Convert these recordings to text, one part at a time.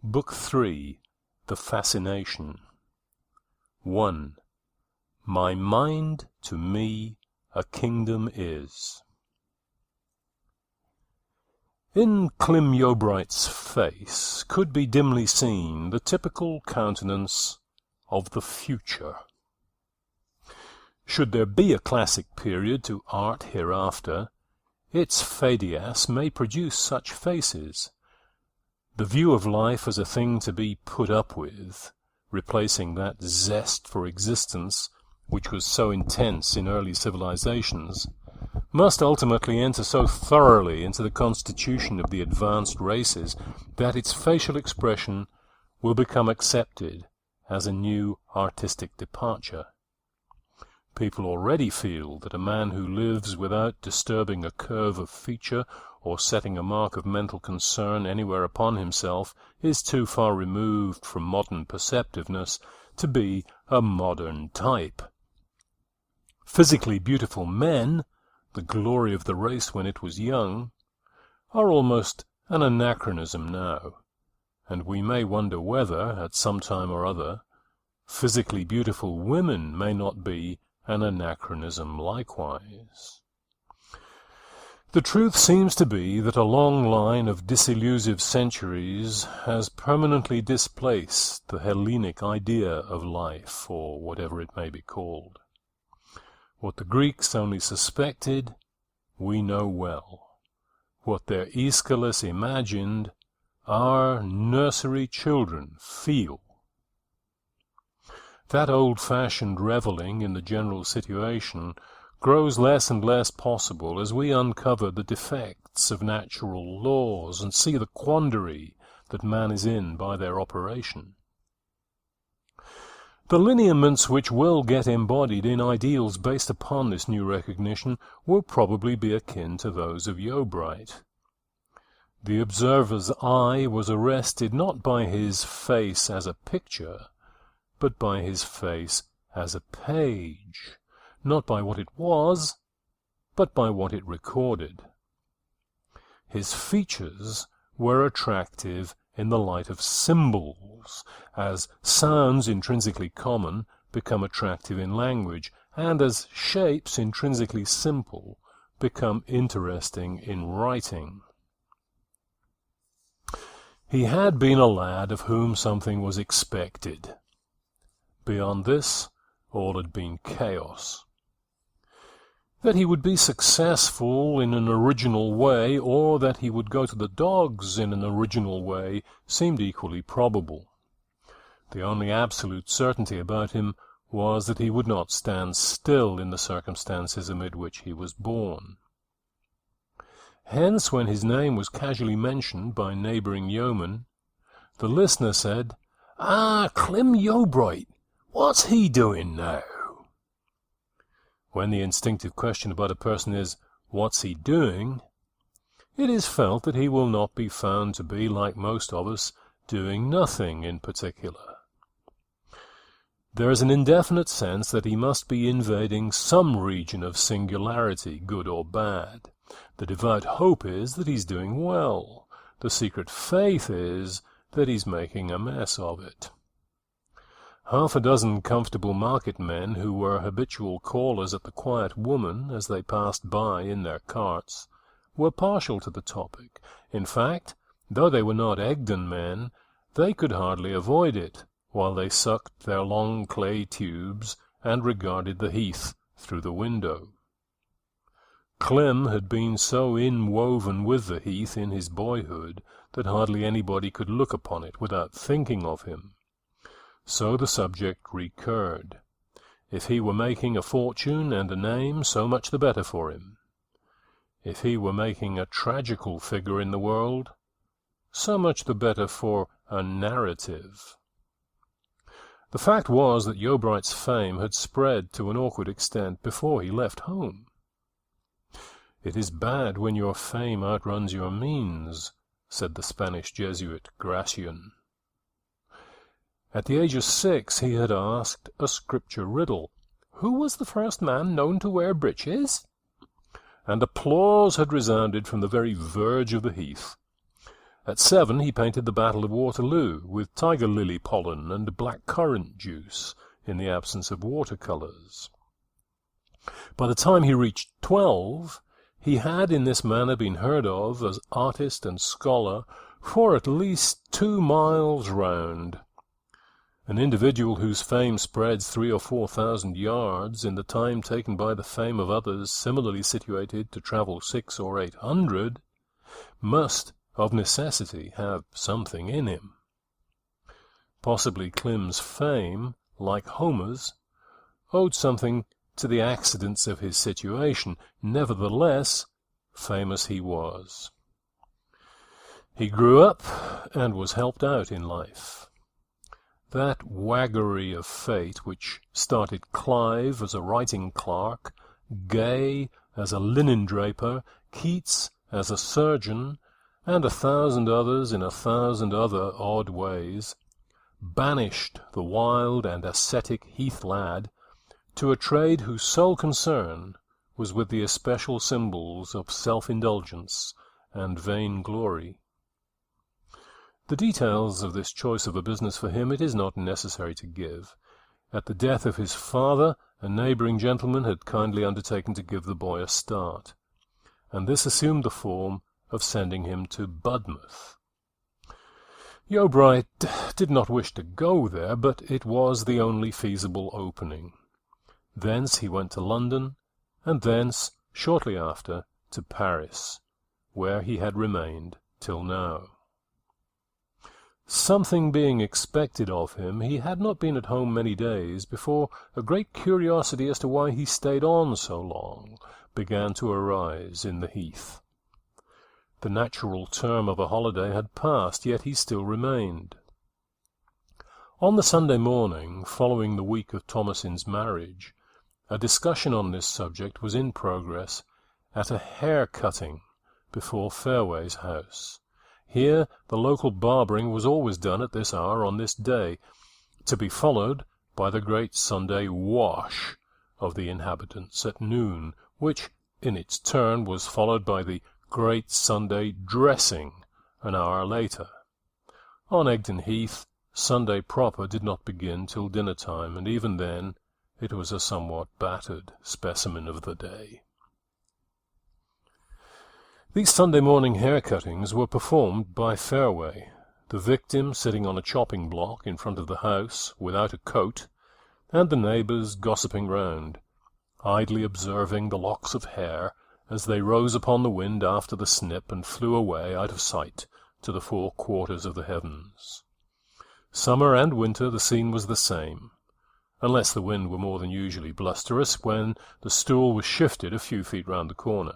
Book 3. The Fascination. 1. My mind to me a kingdom is. In Clym Yeobright's face could be dimly seen the typical countenance of the future. Should there be a classic period to art hereafter, its Pheidias may produce such faces. The view of life as a thing to be put up with, replacing that zest for existence which was so intense in early civilizations, must ultimately enter so thoroughly into the constitution of the advanced races that its facial expression will become accepted as a new artistic departure. People already feel that a man who lives without disturbing a curve of feature or setting a mark of mental concern anywhere upon himself is too far removed from modern perceptiveness to be a modern type. Physically beautiful men, the glory of the race when it was young, are almost an anachronism now, and we may wonder whether, at some time or other, physically beautiful women may not be an anachronism likewise. The truth seems to be that a long line of disillusive centuries has permanently displaced the Hellenic idea of life, or whatever it may be called. What the Greeks only suspected, we know well. What their Aeschylus imagined, our nursery children feel. That old-fashioned reveling in the general situation grows less and less possible as we uncover the defects of natural laws and see the quandary that man is in by their operation. The lineaments which will get embodied in ideals based upon this new recognition will probably be akin to those of Yeobright. The observer's eye was arrested not by his face as a picture, but by his face as a page, not by what it was, but by what it recorded. His features were attractive in the light of symbols, as sounds intrinsically common become attractive in language, and as shapes intrinsically simple become interesting in writing. He had been a lad of whom something was expected. Beyond this, all had been chaos. That he would be successful in an original way, or that he would go to the dogs in an original way, seemed equally probable. The only absolute certainty about him was that he would not stand still in the circumstances amid which he was born. Hence, when his name was casually mentioned by neighbouring yeomen, the listener said, "Ah, Clym Yeobright, what's he doing now?" When the instinctive question about a person is, "What's he doing?" it is felt that he will not be found to be, like most of us, doing nothing in particular. There is an indefinite sense that he must be invading some region of singularity, good or bad. The devout hope is that he's doing well. The secret faith is that he's making a mess of it. Half a dozen comfortable market men who were habitual callers at the Quiet Woman as they passed by in their carts were partial to the topic. In fact, though they were not Egdon men, they could hardly avoid it, while they sucked their long clay tubes and regarded the heath through the window. Clym had been so inwoven with the heath in his boyhood that hardly anybody could look upon it without thinking of him. So the subject recurred. If he were making a fortune and a name, so much the better for him. If he were making a tragical figure in the world, so much the better for a narrative. The fact was that Yeobright's fame had spread to an awkward extent before he left home. "It is bad when your fame outruns your means," said the Spanish Jesuit Gratian. At the age of 6 he had asked a scripture riddle, "Who was the first man known to wear breeches?" And applause had resounded from the very verge of the heath. At 7 he painted the Battle of Waterloo with tiger lily pollen and black currant juice in the absence of watercolours. By the time he reached 12, he had in this manner been heard of as artist and scholar for at least 2 miles round. An individual whose fame spreads 3,000 or 4,000 yards in the time taken by the fame of others similarly situated to travel 600 or 800 must of necessity have something in him. Possibly Klim's fame, like Homer's, owed something to the accidents of his situation. Nevertheless, famous he was. He grew up and was helped out in life. That waggery of fate which started Clive as a writing clerk, Gay as a linen draper, Keats as a surgeon, and 1,000 others in 1,000 other odd ways, banished the wild and ascetic Heath lad to a trade whose sole concern was with the especial symbols of self-indulgence and vainglory. The details of this choice of a business for him it is not necessary to give. At the death of his father, a neighbouring gentleman had kindly undertaken to give the boy a start, and this assumed the form of sending him to Budmouth. Yeobright did not wish to go there, but it was the only feasible opening. Thence he went to London, and thence, shortly after, to Paris, where he had remained till now. Something being expected of him, he had not been at home many days before a great curiosity as to why he stayed on so long began to arise in the Heath. The natural term of a holiday had passed, yet he still remained. On the Sunday morning following the week of Thomasin's marriage, a discussion on this subject was in progress at a hair-cutting before Fairway's house. Here the local barbering was always done at this hour on this day, to be followed by the great Sunday wash of the inhabitants at noon, which in its turn was followed by the great Sunday dressing an hour later. On Egdon Heath, Sunday proper did not begin till dinner-time, and even then it was a somewhat battered specimen of the day. These Sunday morning hair-cuttings were performed by Fairway, the victim sitting on a chopping block in front of the house without a coat, and the neighbours gossiping round, idly observing the locks of hair as they rose upon the wind after the snip and flew away out of sight to the 4 quarters of the heavens. Summer and winter the scene was the same, unless the wind were more than usually blusterous, when the stool was shifted a few feet round the corner.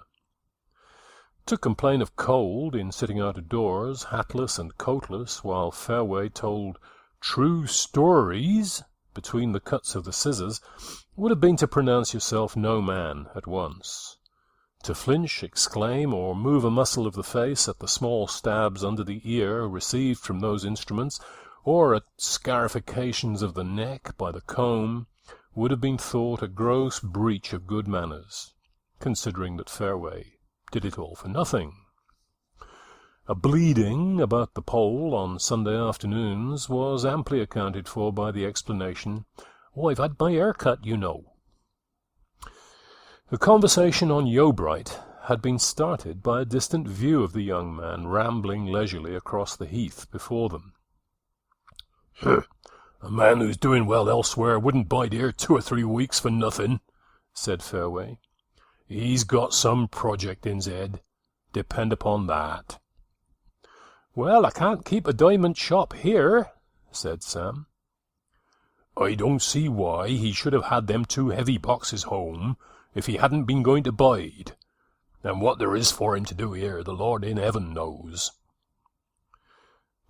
To complain of cold in sitting out of doors, hatless and coatless, while Fairway told true stories between the cuts of the scissors, would have been to pronounce yourself no man at once. To flinch, exclaim, or move a muscle of the face at the small stabs under the ear received from those instruments, or at scarifications of the neck by the comb, would have been thought a gross breach of good manners, considering that Fairway did it all for nothing. A bleeding about the pole on Sunday afternoons was amply accounted for by the explanation, "I've had my hair cut, you know." The conversation on Yeobright had been started by a distant view of the young man rambling leisurely across the heath before them. "A man who's doing well elsewhere wouldn't bide here 2 or 3 weeks for nothing," said Fairway. "He's got some project in's head, depend upon that." "Well, I can't keep a diamond shop here," said Sam. "I don't see why he should have had them 2 heavy boxes home if he hadn't been going to bide, and what there is for him to do here the Lord in heaven knows."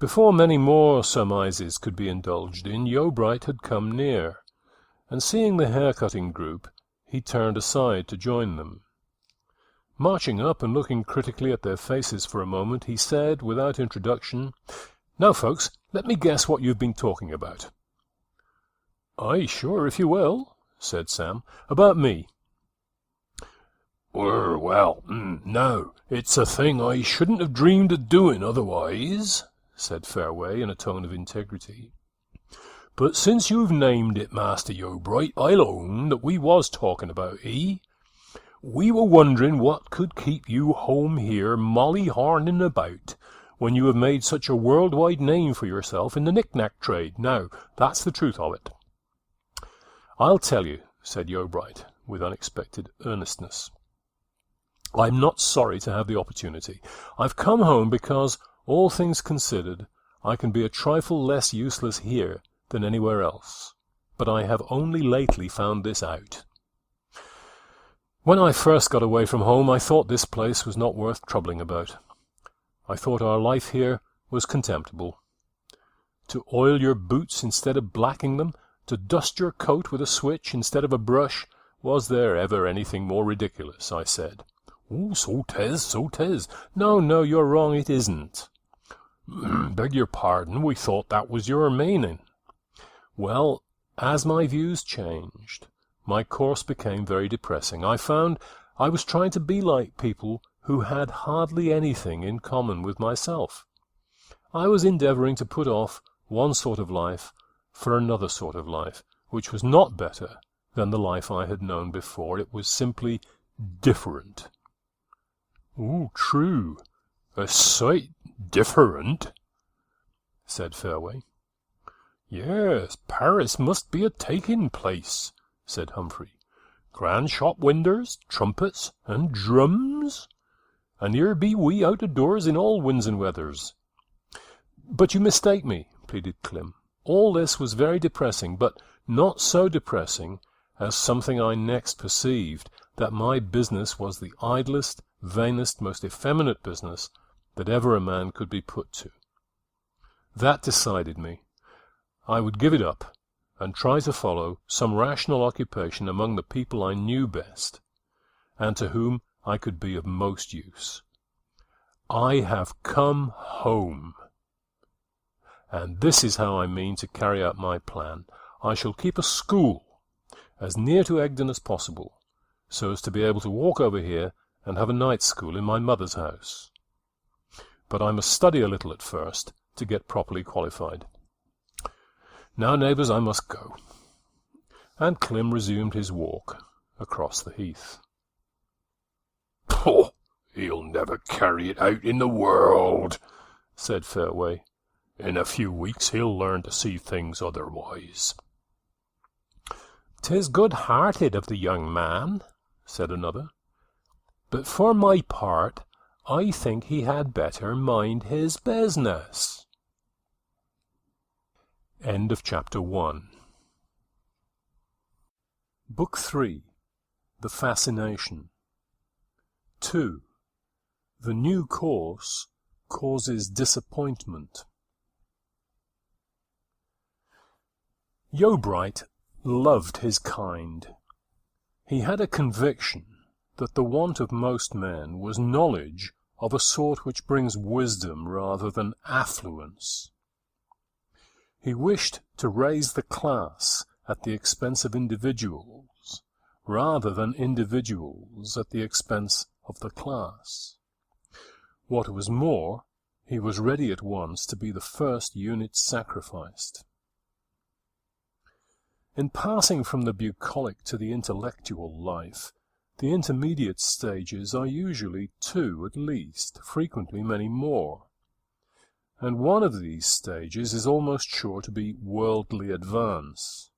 Before many more surmises could be indulged in, Yeobright had come near, and seeing the hair-cutting group, he turned aside to join them. Marching up and looking critically at their faces for a moment, he said, without introduction, "Now, folks, let me guess what you've been talking about." "Aye, sure, if you will," said Sam. "About me." No, it's a thing I shouldn't have dreamed of doing otherwise," said Fairway in a tone of integrity. "But since you've named it, Master Yeobright, I'll own that we was talking about ye. We were wondering what could keep you home here molly-harning about, when you have made such a world-wide name for yourself in the knick-knack trade. Now, that's the truth of it." "I'll tell you," said Yeobright, with unexpected earnestness. "I'm not sorry to have the opportunity. I've come home because, all things considered, I can be a trifle less useless here than anywhere else, but I have only lately found this out. When I first got away from home, I thought this place was not worth troubling about. I thought our life here was contemptible. To oil your boots instead of blacking them, to dust your coat with a switch instead of a brush, was there ever anything more ridiculous, I said. So 'tis. No, you're wrong, it isn't. Beg your pardon, we thought that was your meaning. Well, as my views changed, my course became very depressing. I found I was trying to be like people who had hardly anything in common with myself. I was endeavouring to put off one sort of life for another sort of life, which was not better than the life I had known before. It was simply different. True. A sight different, said Fairway. Yes, Paris must be a taking place, said Humphrey. Grand shop windows, trumpets, and drums. And here be we out of doors in all winds and weathers. But you mistake me, pleaded Clem. All this was very depressing, but not so depressing as something I next perceived, that my business was the idlest, vainest, most effeminate business that ever a man could be put to. That decided me. I would give it up, and try to follow some rational occupation among the people I knew best, and to whom I could be of most use. I have come home, and this is how I mean to carry out my plan. I shall keep a school as near to Egdon as possible, so as to be able to walk over here and have a night school in my mother's house. But I must study a little at first to get properly qualified. Now, neighbours, I must go. And Clem resumed his walk across the heath. Poh! He'll never carry it out in the world, said Fairway. In a few weeks he'll learn to see things otherwise. 'Tis good-hearted of the young man, said another. But for my part, I think he had better mind his business. End of Chapter 1. Book 3. The Fascination. 2. The new course causes disappointment. Yeobright loved his kind. He had a conviction that the want of most men was knowledge of a sort which brings wisdom rather than affluence. He wished to raise the class at the expense of individuals, rather than individuals at the expense of the class. What was more, he was ready at once to be the first unit sacrificed. In passing from the bucolic to the intellectual life, the intermediate stages are usually 2 at least, frequently many more. And one of these stages is almost sure to be worldly advance.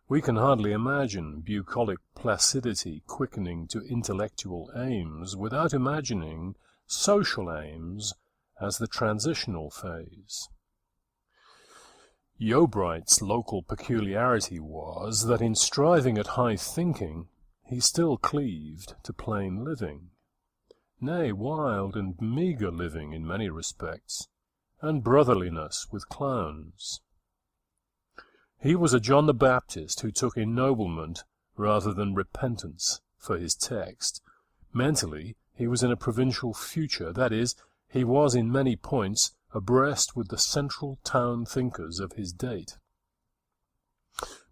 We can hardly imagine bucolic placidity quickening to intellectual aims without imagining social aims as the transitional phase. Yeobright's local peculiarity was that in striving at high thinking, he still cleaved to plain living, nay, wild and meagre living in many respects, and brotherliness with clowns. He was a John the Baptist who took ennoblement rather than repentance for his text. Mentally, he was in a provincial future, that is, he was in many points abreast with the central town thinkers of his date.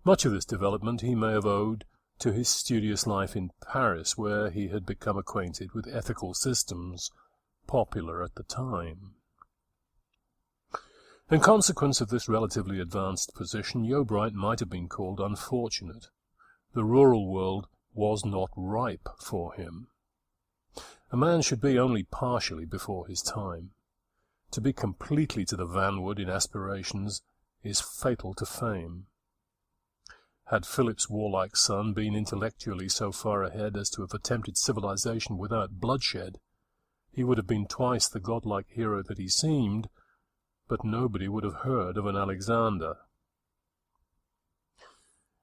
Much of this development he may have owed to his studious life in Paris, where he had become acquainted with ethical systems popular at the time. In consequence of this relatively advanced position, Yeobright might have been called unfortunate. The rural world was not ripe for him. A man should be only partially before his time. To be completely to the vanward in aspirations is fatal to fame. Had Philip's warlike son been intellectually so far ahead as to have attempted civilization without bloodshed, he would have been twice the godlike hero that he seemed, but nobody would have heard of an Alexander.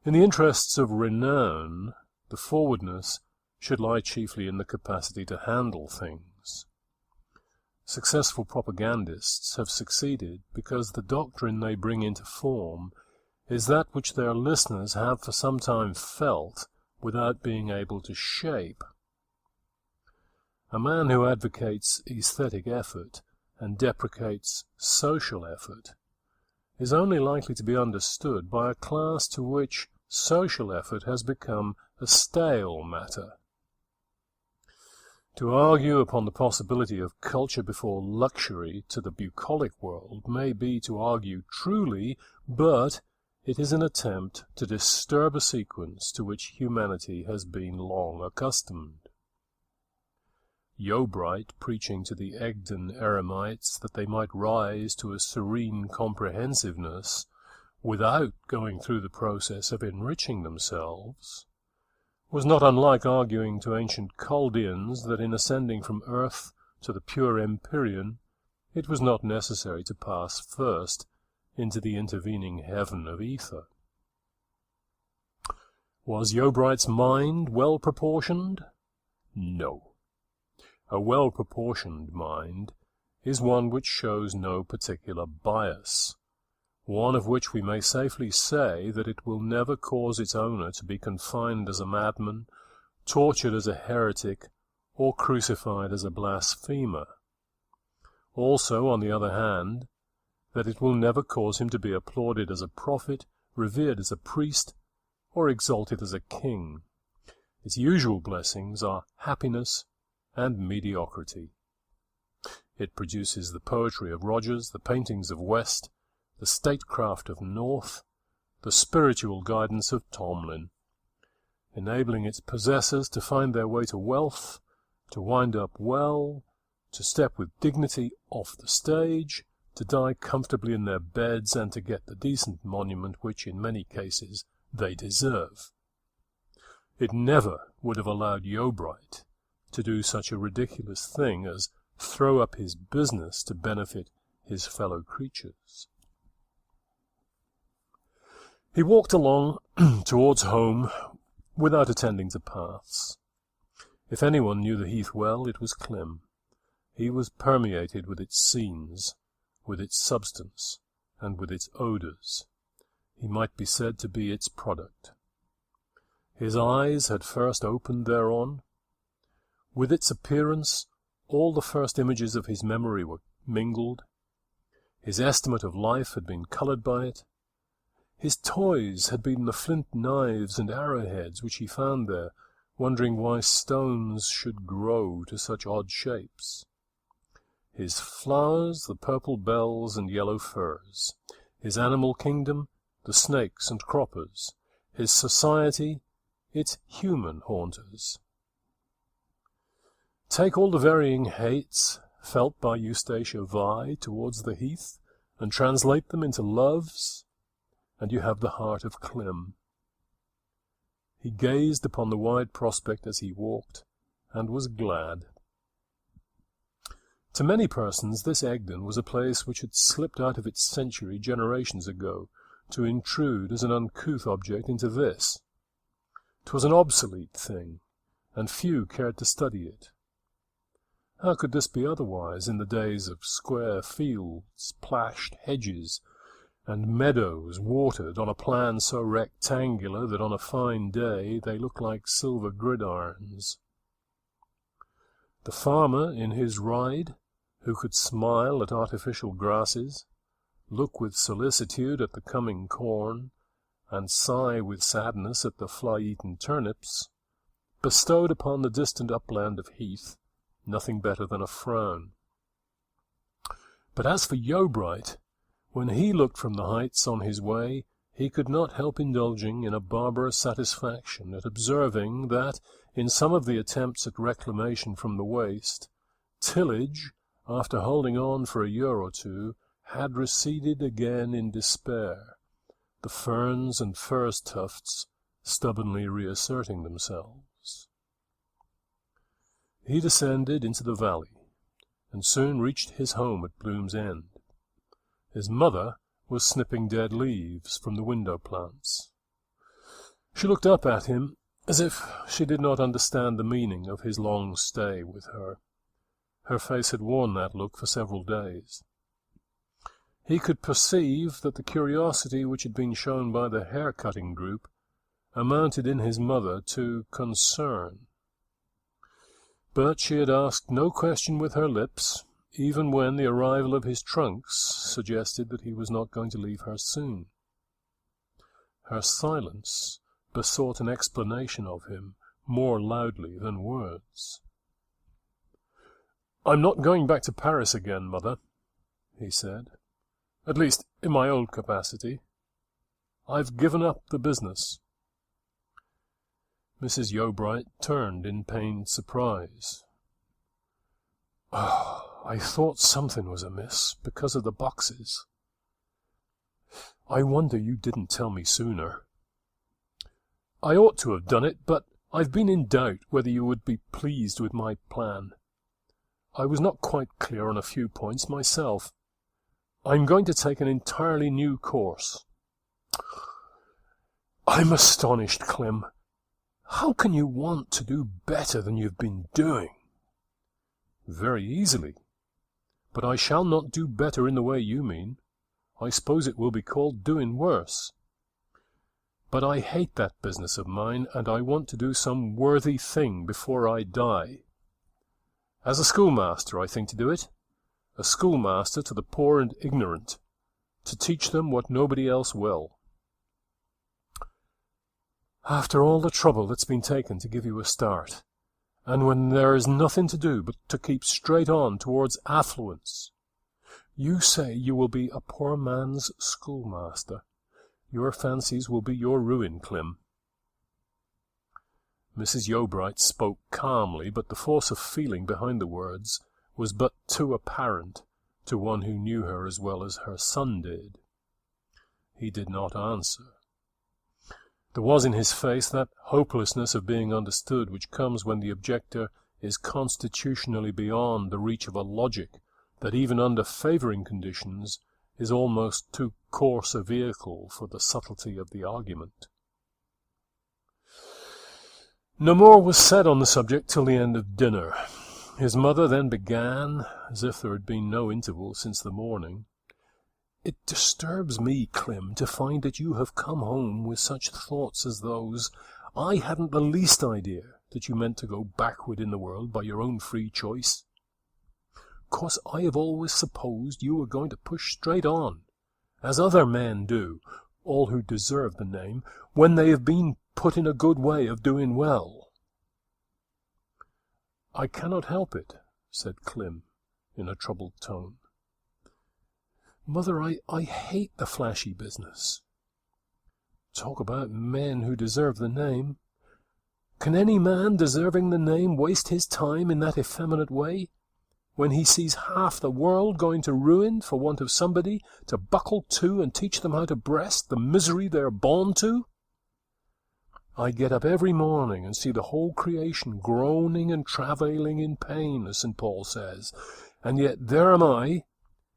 In the interests of renown, the forwardness should lie chiefly in the capacity to handle things. Successful propagandists have succeeded because the doctrine they bring into form is that which their listeners have for some time felt without being able to shape. A man who advocates aesthetic effort and deprecates social effort is only likely to be understood by a class to which social effort has become a stale matter. To argue upon the possibility of culture before luxury to the bucolic world may be to argue truly, but it is an attempt to disturb a sequence to which humanity has been long accustomed. Yeobright preaching to the Egdon eremites that they might rise to a serene comprehensiveness without going through the process of enriching themselves, was not unlike arguing to ancient Chaldeans that in ascending from earth to the pure empyrean it was not necessary to pass first into the intervening heaven of ether. Was Yeobright's mind well proportioned? No. A well-proportioned mind is one which shows no particular bias, one of which we may safely say that it will never cause its owner to be confined as a madman, tortured as a heretic, or crucified as a blasphemer. Also, on the other hand, that it will never cause him to be applauded as a prophet, revered as a priest, or exalted as a king. Its usual blessings are happiness and mediocrity. It produces the poetry of Rogers, the paintings of West, the statecraft of North, the spiritual guidance of Tomlin, enabling its possessors to find their way to wealth, to wind up well, to step with dignity off the stage, to die comfortably in their beds, and to get the decent monument which, in many cases, they deserve. It never would have allowed Yeobright to do such a ridiculous thing as throw up his business to benefit his fellow creatures. He walked along towards home without attending to paths. If anyone knew the heath well, it was Clem. He was permeated with its scenes, with its substance, and with its odours. He might be said to be its product. His eyes had first opened thereon. With its appearance, all the first images of his memory were mingled. His estimate of life had been coloured by it. His toys had been the flint knives and arrowheads which he found there, wondering why stones should grow to such odd shapes. His flowers, the purple bells and yellow furs. His animal kingdom, the snakes and croppers. His society, its human haunters. Take all the varying hates felt by Eustacia Vi towards the heath, and translate them into loves, and you have the heart of Clem. He gazed upon the wide prospect as he walked, and was glad. To many persons this Egdon was a place which had slipped out of its century generations ago, to intrude as an uncouth object into this. 'Twas an obsolete thing, and few cared to study it. How could this be otherwise in the days of square fields, plashed hedges, and meadows watered on a plan so rectangular that on a fine day they look like silver gridirons? The farmer in his ride, who could smile at artificial grasses, look with solicitude at the coming corn, and sigh with sadness at the fly-eaten turnips, bestowed upon the distant upland of heath nothing better than a frown. But as for Yeobright, when he looked from the heights on his way, he could not help indulging in a barbarous satisfaction at observing that, in some of the attempts at reclamation from the waste, tillage, after holding on for a year or two, had receded again in despair, the ferns and furze tufts stubbornly reasserting themselves. He descended into the valley, and soon reached his home at Bloom's End. His mother was snipping dead leaves from the window plants. She looked up at him as if she did not understand the meaning of his long stay with her. Her face had worn that look for several days. He could perceive that the curiosity which had been shown by the hair-cutting group amounted in his mother to concern. But she had asked no question with her lips, even when the arrival of his trunks suggested that he was not going to leave her soon. Her silence besought an explanation of him more loudly than words. "I'm not going back to Paris again, Mother," he said. "At least, in my old capacity. I've given up the business." Mrs. Yeobright turned in pained surprise. "Oh, I thought something was amiss because of the boxes. I wonder you didn't tell me sooner. I ought to have done it, but I've been in doubt whether you would be pleased with my plan. I was not quite clear on a few points myself. I'm going to take an entirely new course." "I'm astonished, Clem. How can you want to do better than you've been doing?" "Very easily. But I shall not do better in the way you mean. I suppose it will be called doing worse. But I hate that business of mine, and I want to do some worthy thing before I die. As a schoolmaster, I think to do it. A schoolmaster to the poor and ignorant, to teach them what nobody else will. After all the trouble that's been taken to give you a start, and when there is nothing to do but to keep straight on towards affluence, you say you will be a poor man's schoolmaster. Your fancies will be your ruin, Clem." Mrs. Yeobright spoke calmly, but the force of feeling behind the words was but too apparent to one who knew her as well as her son did. He did not answer. There was in his face that hopelessness of being understood which comes when the objector is constitutionally beyond the reach of a logic that even under favouring conditions is almost too coarse a vehicle for the subtlety of the argument. No more was said on the subject till the end of dinner. His mother then began, as if there had been no interval since the morning. "It disturbs me, Clem, to find that you have come home with such thoughts as those. I hadn't the least idea that you meant to go backward in the world by your own free choice. 'Course I have always supposed you were going to push straight on, as other men do, all who deserve the name, when they have been put in a good way of doing well." "I cannot help it," said Clem, in a troubled tone. "Mother, I hate the flashy business. Talk about men who deserve the name. Can any man deserving the name waste his time in that effeminate way, when he sees half the world going to ruin for want of somebody to buckle to and teach them how to breast the misery they are born to? I get up every morning and see the whole creation groaning and travailing in pain, as St. Paul says, and yet there am I,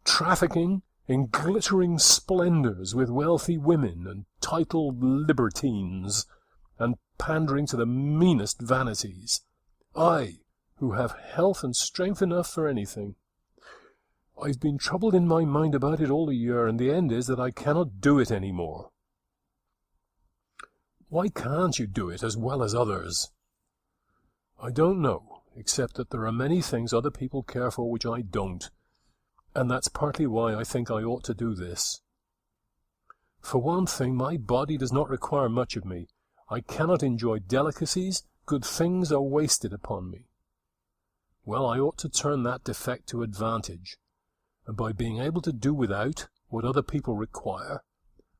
trafficking in glittering splendours with wealthy women and titled libertines, and pandering to the meanest vanities. I, who have health and strength enough for anything. I've been troubled in my mind about it all the year, and the end is that I cannot do it any more." "Why can't you do it as well as others?" "I don't know, except that there are many things other people care for which I don't, and that's partly why I think I ought to do this. For one thing, my body does not require much of me. I cannot enjoy delicacies. Good things are wasted upon me. Well, I ought to turn that defect to advantage, and by being able to do without what other people require,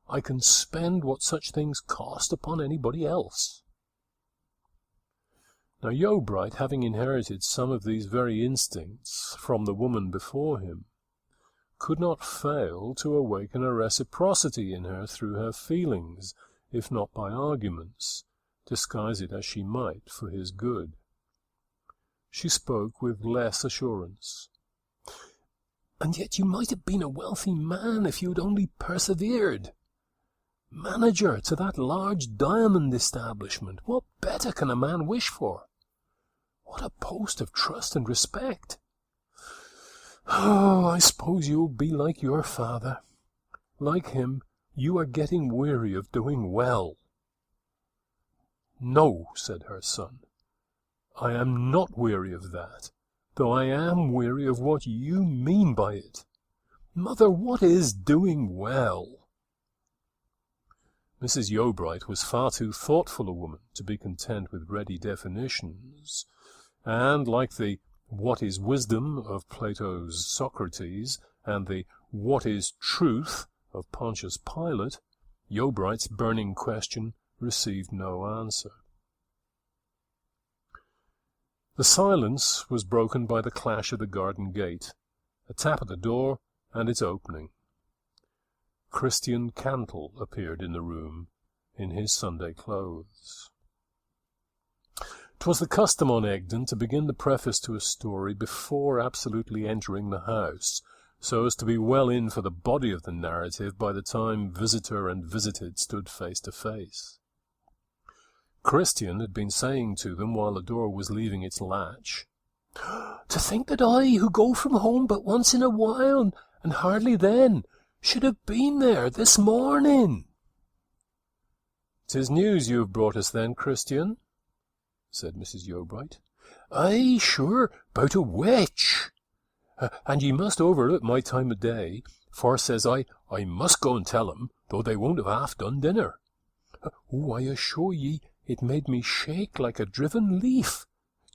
I can spend what such things cost upon anybody else. Now, Yeobright, having inherited some of these very instincts from the woman before him, could not fail to awaken a reciprocity in her through her feelings, if not by arguments, disguise it as she might for his good. She spoke with less assurance. "And yet you might have been a wealthy man if you had only persevered. Manager to that large diamond establishment, what better can a man wish for? What a post of trust and respect! Oh, I suppose you'll be like your father. Like him, you are getting weary of doing well." "No," said her son, "I am not weary of that, though I am weary of what you mean by it. Mother, what is doing well?" Mrs. Yeobright was far too thoughtful a woman to be content with ready definitions, and, like the "what is wisdom" of Plato's Socrates and the "what is truth" of Pontius Pilate, Yeobright's burning question received no answer. The silence was broken by the clash of the garden gate, a tap at the door, and its opening. Christian Cantle appeared in the room, in his Sunday clothes. 'Twas the custom on Egdon to begin the preface to a story before absolutely entering the house, so as to be well in for the body of the narrative by the time visitor and visited stood face to face. Christian had been saying to them while the door was leaving its latch, "To think that I, who go from home but once in a while, and hardly then, should have been there this morning." "'Tis news you have brought us then, Christian," said Mrs. Yeobright. "Aye, sure, 'bout a witch. And ye must overlook my time of day, for, says I must go and tell 'em, though they won't have half done dinner. Oh, I assure ye, it made me shake like a driven leaf.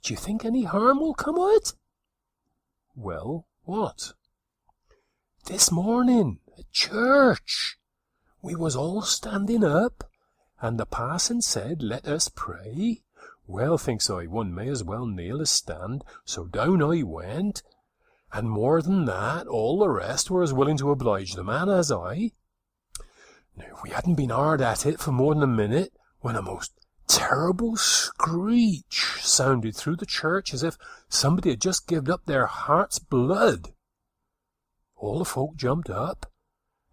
D'ye think any harm will come o' it?" "Well, what?" "This morning, at church, we was all standing up, and the parson said, 'Let us pray.' Well, thinks I, one may as well kneel as stand, so down I went, and more than that, all the rest were as willing to oblige the man as I. Now, we hadn't been hard at it for more than a minute, when a most terrible screech sounded through the church as if somebody had just given up their heart's blood. All the folk jumped up,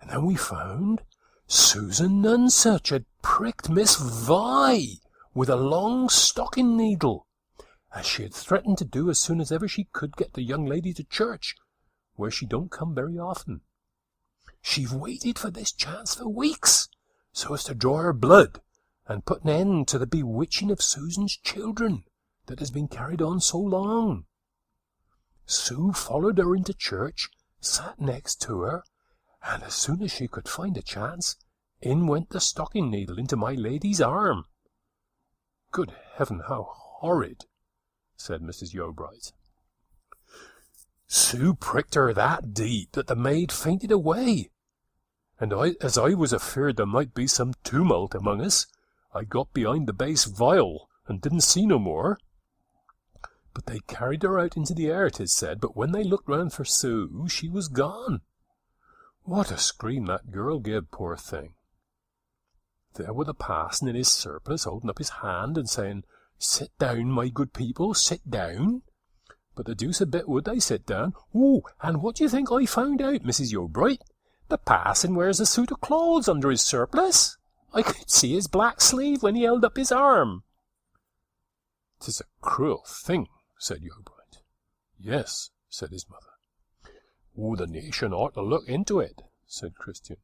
and then we found Susan Nunsuch had pricked Miss Vi with a long stocking needle, as she had threatened to do as soon as ever she could get the young lady to church, where she don't come very often. She've waited for this chance for weeks, so as to draw her blood, and put an end to the bewitching of Susan's children that has been carried on so long. Sue followed her into church, sat next to her, and as soon as she could find a chance, in went the stocking needle into my lady's arm." "Good heaven, how horrid!" said Mrs. Yeobright. "Sue pricked her that deep that the maid fainted away, and as I was afeard there might be some tumult among us, I got behind the base vial and didn't see no more. But they carried her out into the air, 'tis said, but when they looked round for Sue, she was gone. What a scream that girl gave, poor thing. There were the parson in his surplice, holding up his hand and saying, 'Sit down, my good people, sit down.' But the deuce a bit would they sit down. Oh, and what do you think I found out, Mrs. Yeobright? The parson wears a suit of clothes under his surplice. I could see his black sleeve when he held up his arm." "'Tis a cruel thing," said Yeobright. "Yes," said his mother. "Oh, the nation ought to look into it," said Christian.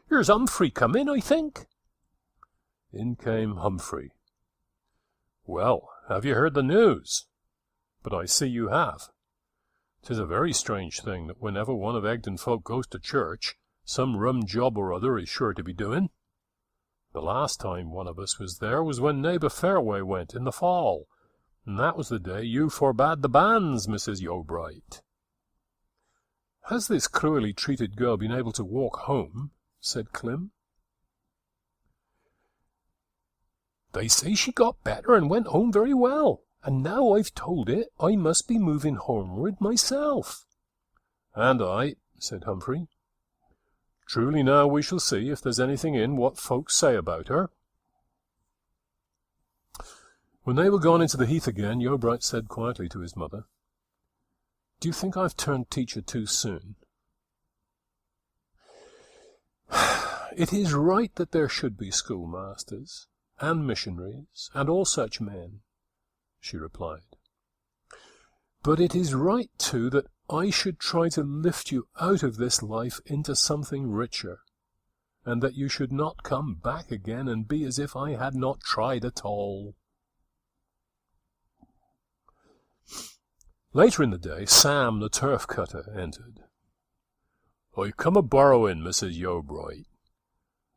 "Here's Humphrey come in, I think." In came Humphrey. "Well, have you heard the news? But I see you have. 'Tis a very strange thing that whenever one of Egdon folk goes to church, Some rum job or other is sure to be doing. The last time one of us was there was when neighbour Fairway went in the fall, and that was the day you forbade the banns, Mrs. Yeobright." "Has this cruelly treated girl been able to walk home?" said Clem. "They say she got better and went home very well, and now I've told it, I must be moving homeward myself." "And I," said Humphrey. "Truly now we shall see if there's anything in what folks say about her." When they were gone into the heath again, Yeobright said quietly to his mother, "Do you think I've turned teacher too soon?" "It is right that there should be schoolmasters, and missionaries, and all such men," she replied. "But it is right, too, that I should try to lift you out of this life into something richer, and that you should not come back again and be as if I had not tried at all." Later in the day, Sam, the turf cutter, entered. "I come a-borrowing, Mrs. Yeobright.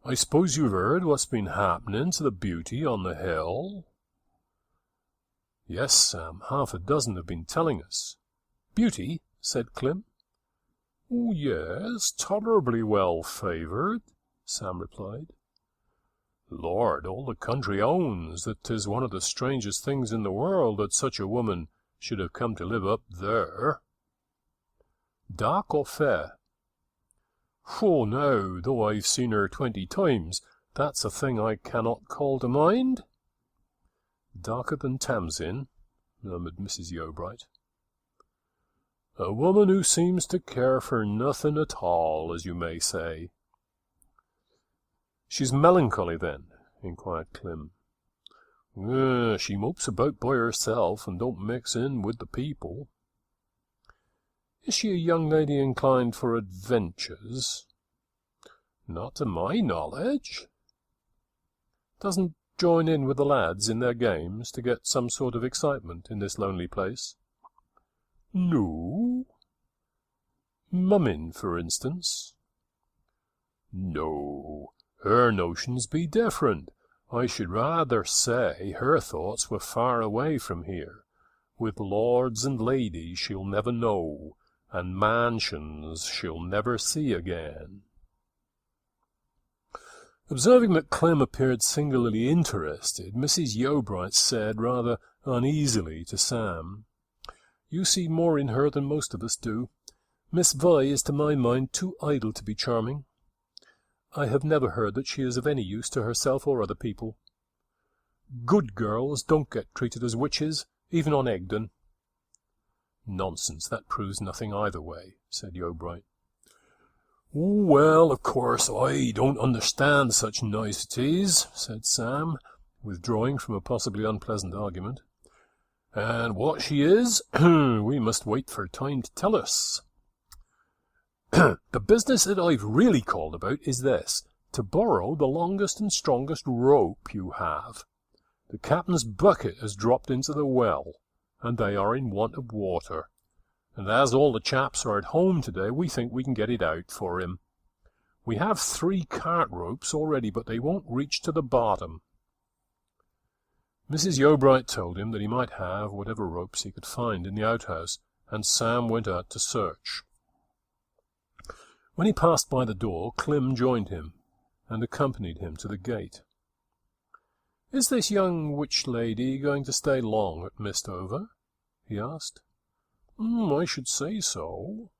I suppose you've heard what's been happening to the beauty on the hill?" "Yes, Sam, half a dozen have been telling us." "Beauty?" said Clem. "Oh, yes, tolerably well favoured," Sam replied. "Lord, all the country owns that 'tis one of the strangest things in the world that such a woman should have come to live up there." "Dark or fair?" "Oh, no, though I've seen her 20 times, that's a thing I cannot call to mind." "Darker than Tamsin," murmured Mrs. Yeobright. "A woman who seems to care for nothing at all, as you may say." "She's melancholy, then?" inquired Clem. "She mopes about by herself, and don't mix in with the people." "Is she a young lady inclined for adventures?" "Not to my knowledge." "Doesn't join in with the lads in their games to get some sort of excitement in this lonely place?" "No." "Mumming, for instance?" "No, her notions be different. I should rather say her thoughts were far away from here, with lords and ladies she'll never know, and mansions she'll never see again." Observing that Clem appeared singularly interested, Mrs. Yeobright said rather uneasily to Sam, "You see more in her than most of us do. Miss Vi is to my mind too idle to be charming. I have never heard that she is of any use to herself or other people. Good girls don't get treated as witches, even on Egdon." "Nonsense, that proves nothing either way," said Yeobright. "Well, of course, I don't understand such niceties," said Sam, withdrawing from a possibly unpleasant argument. "And what she is, we must wait for time to tell us. The business that I've really called about is this, to borrow the longest and strongest rope you have. The captain's bucket has dropped into the well, and they are in want of water. And as all the chaps are at home today, we think we can get it out for him. We have 3 cart ropes already, but they won't reach to the bottom." Mrs. Yeobright told him that he might have whatever ropes he could find in the outhouse, and Sam went out to search. When he passed by the door, Clem joined him, and accompanied him to the gate. "Is this young witch lady going to stay long at Mistover?" he asked. "I should say so."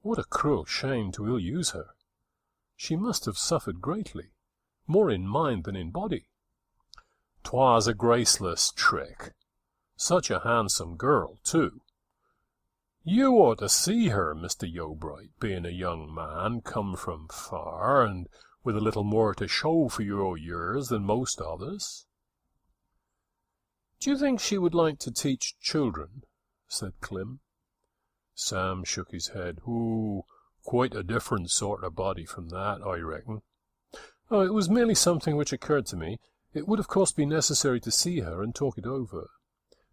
"What a cruel shame to ill-use her. She must have suffered greatly, more in mind than in body." "'Twas a graceless trick. Such a handsome girl, too. You ought to see her, Mr. Yeobright, being a young man come from far, and with a little more to show for your years than most of us." "Do you think she would like to teach children?" said Clem. Sam shook his head. "Ooh, quite a different sort of body from that, I reckon." "Oh, it was merely something which occurred to me. It would of course be necessary to see her and talk it over.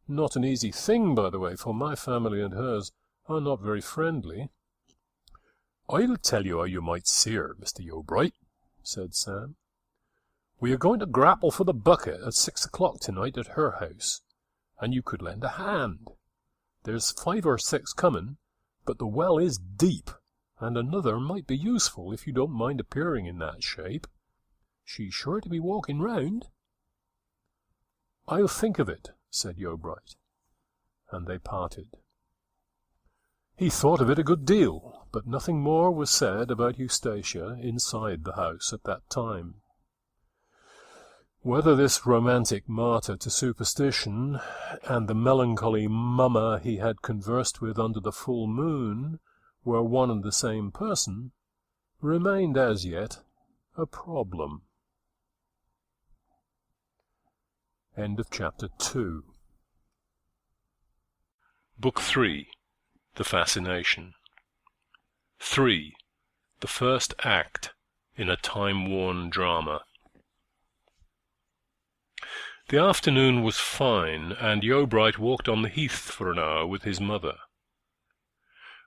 Not an easy thing, by the way, for my family and hers are not very friendly." "I'll tell you how you might see her, Mr. Yeobright," said Sam. "We are going to grapple for the bucket at 6 o'clock tonight at her house, and you could lend a hand. There's 5 or 6 coming, but the well is deep, and another might be useful if you don't mind appearing in that shape. She's sure to be walking round." "I'll think of it," said Yeobright, and they parted. He thought of it a good deal, but nothing more was said about Eustacia inside the house at that time. Whether this romantic martyr to superstition and the melancholy mummer he had conversed with under the full moon were one and the same person remained as yet a problem. End of chapter 2. Book 3. The Fascination. 3. The first act in a time-worn drama. The afternoon was fine, and Yeobright walked on the heath for an hour with his mother.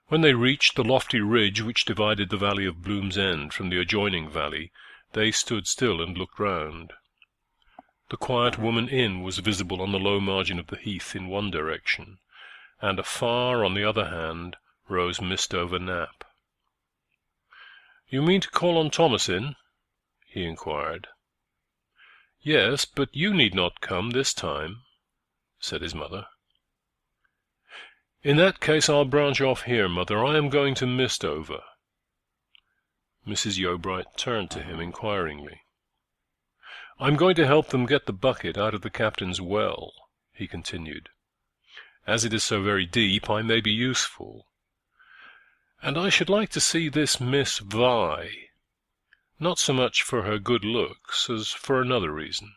When they reached the lofty ridge which divided the valley of Bloom's End from the adjoining valley, they stood still and looked round. The Quiet Woman Inn was visible on the low margin of the heath in one direction, and afar on the other hand rose Mistover Knapp. "You mean to call on Thomasin?" he inquired. "Yes, but you need not come this time," said his mother. "In that case I'll branch off here, mother. I am going to Mistover." Mrs. Yeobright turned to him inquiringly. "I'm going to help them get the bucket out of the captain's well," he continued. "As it is so very deep, I may be useful. And I should like to see this Miss Vi, not so much for her good looks as for another reason."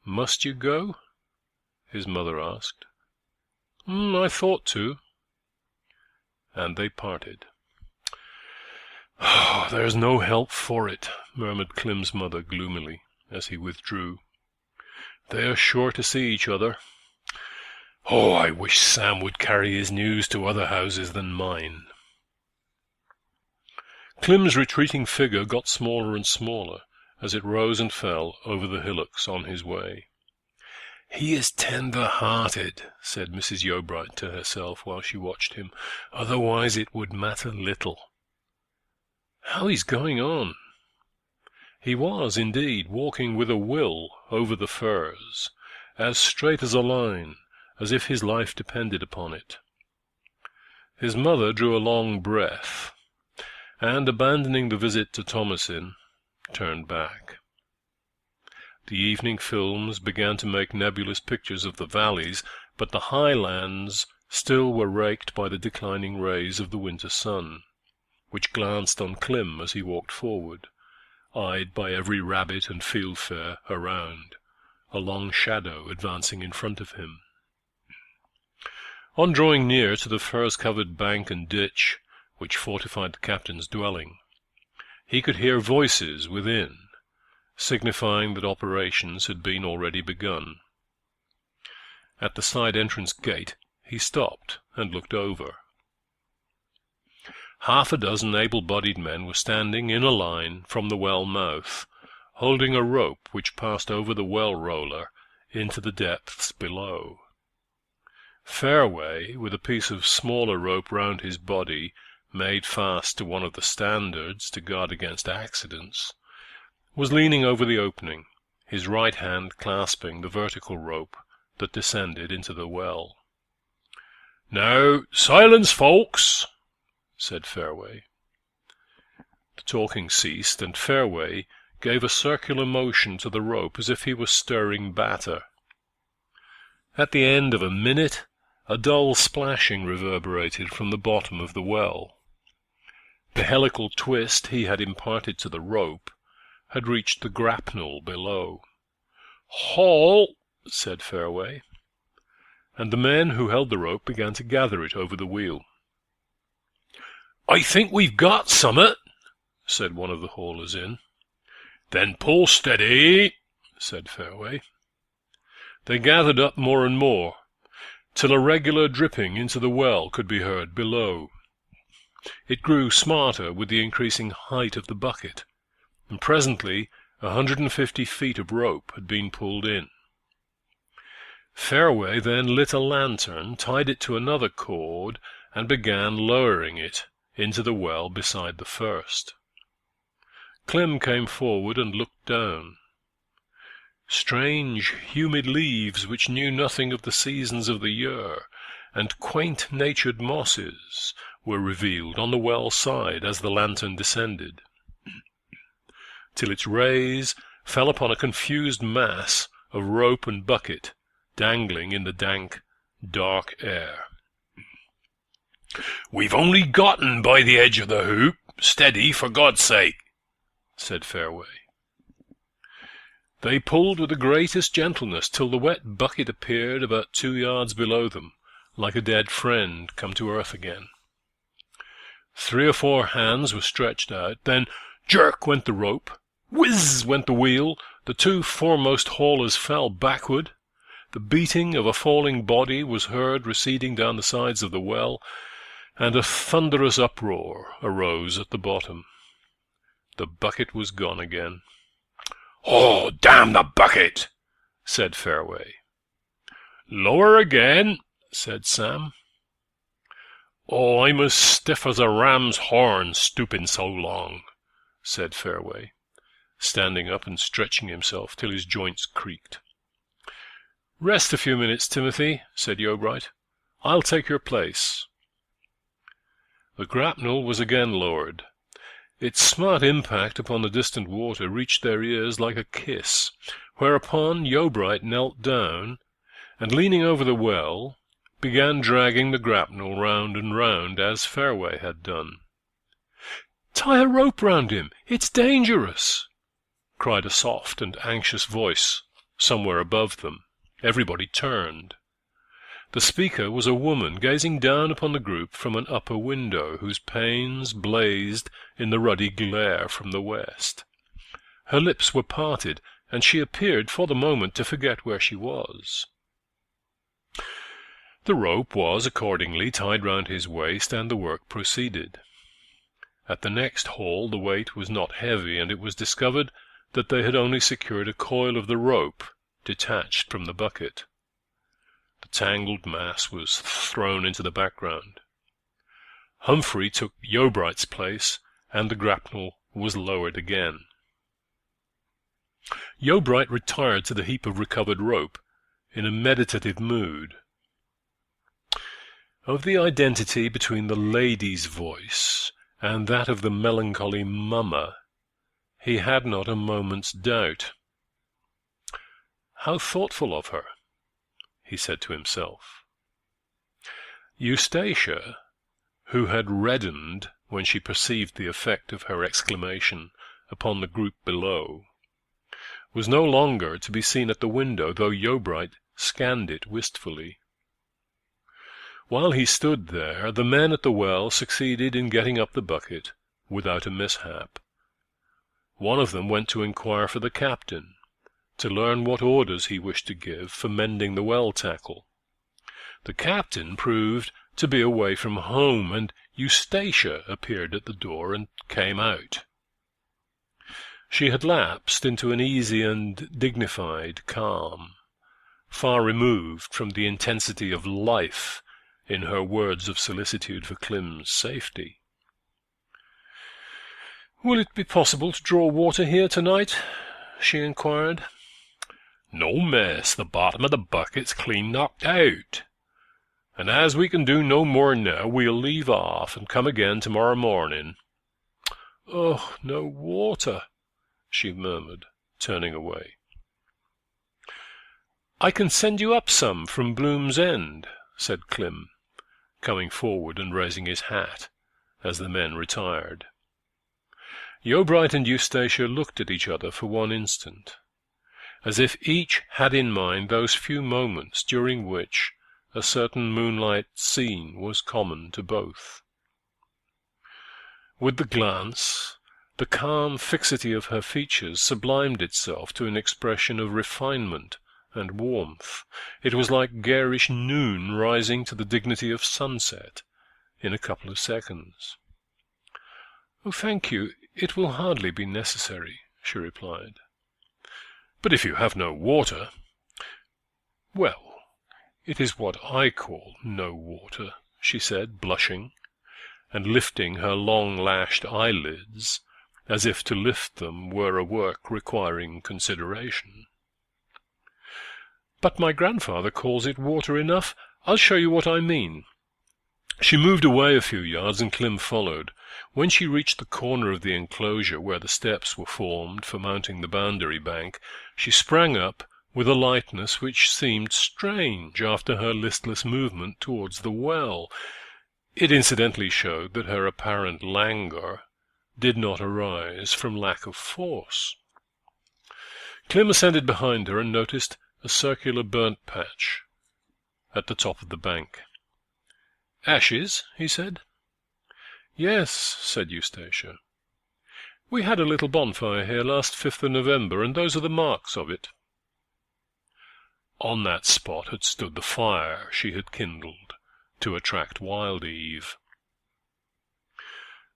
"Must you go?" his mother asked. I thought to." And they parted. "Oh, there's no help for it," murmured Clem's mother gloomily, as he withdrew. "They are sure to see each other. Oh, I wish Sam would carry his news to other houses than mine." Clem's retreating figure got smaller and smaller as it rose and fell over the hillocks on his way. "He is tender-hearted," said Mrs. Yeobright to herself while she watched him. "Otherwise it would matter little. How he's going on!" He was, indeed, walking with a will over the furze, as straight as a line, as if his life depended upon it. His mother drew a long breath, and, abandoning the visit to Thomasin, turned back. The evening films began to make nebulous pictures of the valleys, but the highlands still were raked by the declining rays of the winter sun, which glanced on Clem as he walked forward, eyed by every rabbit and fieldfare around, a long shadow advancing in front of him. On drawing near to the furze-covered bank and ditch which fortified the captain's dwelling, he could hear voices within, signifying that operations had been already begun. At the side entrance gate he stopped and looked over. Half a dozen able-bodied men were standing in a line from the well mouth, holding a rope which passed over the well-roller into the depths below. Fairway, with a piece of smaller rope round his body, made fast to one of the standards to guard against accidents, was leaning over the opening, his right hand clasping the vertical rope that descended into the well. "Now, silence, folks!" said Fairway. The talking ceased, and Fairway gave a circular motion to the rope as if he was stirring batter. At the end of a minute, a dull splashing reverberated from the bottom of the well. The helical twist he had imparted to the rope had reached the grapnel below. "Haul!" said Fairway, and the men who held the rope began to gather it over the wheel. "I think we've got summat," said one of the haulers in. "Then pull steady," said Fairway. They gathered up more and more, till a regular dripping into the well could be heard below. It grew smarter with the increasing height of the bucket, and presently 150 feet of rope had been pulled in. Fairway then lit a lantern, tied it to another cord, and began lowering it into the well beside the first. Clem came forward and looked down. Strange, humid leaves which knew nothing of the seasons of the year, and quaint-natured mosses were revealed on the well side as the lantern descended, till its rays fell upon a confused mass of rope and bucket dangling in the dank, dark air. "We've only gotten by the edge of the hoop. Steady, for God's sake," said Fairway. They pulled with the greatest gentleness till the wet bucket appeared about 2 yards below them, like a dead friend come to earth again. 3 or 4 hands were stretched out, then jerk went the rope, whiz went the wheel, the 2 foremost haulers fell backward, the beating of a falling body was heard receding down the sides of the well, and a thunderous uproar arose at the bottom. The bucket was gone again. "Oh, damn the bucket!" said Fairway. "Lower again," said Sam. "Oh, I'm as stiff as a ram's horn, stooping so long," said Fairway, standing up and stretching himself till his joints creaked. "Rest a few minutes, Timothy," said Yeobright. "I'll take your place." The grapnel was again lowered. Its smart impact upon the distant water reached their ears like a kiss, whereupon Yeobright knelt down, and, leaning over the well, began dragging the grapnel round and round as Fairway had done. "Tie a rope round him! It's dangerous!" cried a soft and anxious voice somewhere above them. Everybody turned. The speaker was a woman gazing down upon the group from an upper window whose panes blazed in the ruddy glare from the west. Her lips were parted, and she appeared for the moment to forget where she was. The rope was accordingly tied round his waist, and the work proceeded. At the next haul the weight was not heavy, and it was discovered that they had only secured a coil of the rope detached from the bucket. The tangled mass was thrown into the background. Humphrey took Yeobright's place, and the grapnel was lowered again. Yeobright retired to the heap of recovered rope in a meditative mood. Of the identity between the lady's voice and that of the melancholy mummer he had not a moment's doubt. "How thoughtful of her," he said to himself. Eustacia, who had reddened when she perceived the effect of her exclamation upon the group below, was no longer to be seen at the window, though Yeobright scanned it wistfully. While he stood there, the men at the well succeeded in getting up the bucket without a mishap. One of them went to inquire for the captain, to learn what orders he wished to give for mending the well tackle. The captain proved to be away from home, and Eustacia appeared at the door and came out. She had lapsed into an easy and dignified calm, far removed from the intensity of life in her words of solicitude for Clem's safety. "Will it be possible to draw water here tonight?" she inquired. "No, miss, the bottom of the bucket's clean knocked out, and as we can do no more now, we'll leave off and come again tomorrow morning." "Oh, no water," she murmured, turning away. "I can send you up some from Bloom's End," said Clem, coming forward and raising his hat as the men retired. Yeobright and Eustacia looked at each other for one instant, as if each had in mind those few moments during which a certain moonlight scene was common to both. With the glance, the calm fixity of her features sublimed itself to an expression of refinement and warmth. It was like garish noon rising to the dignity of sunset in a couple of seconds. "Oh, thank you. It will hardly be necessary," she replied. "But if you have no water—" "Well, it is what I call no water," she said, blushing, and lifting her long-lashed eyelids, as if to lift them were a work requiring consideration. "But my grandfather calls it water enough. I'll show you what I mean." She moved away a few yards, and Clem followed. When she reached the corner of the enclosure where the steps were formed for mounting the boundary bank, she sprang up with a lightness which seemed strange after her listless movement towards the well. It incidentally showed that her apparent languor did not arise from lack of force. Clem ascended behind her and noticed a circular burnt patch at the top of the bank. "Ashes?" he said. "Yes," said Eustacia. "We had a little bonfire here last 5th of November, and those are the marks of it." On that spot had stood the fire she had kindled to attract Wild Eve.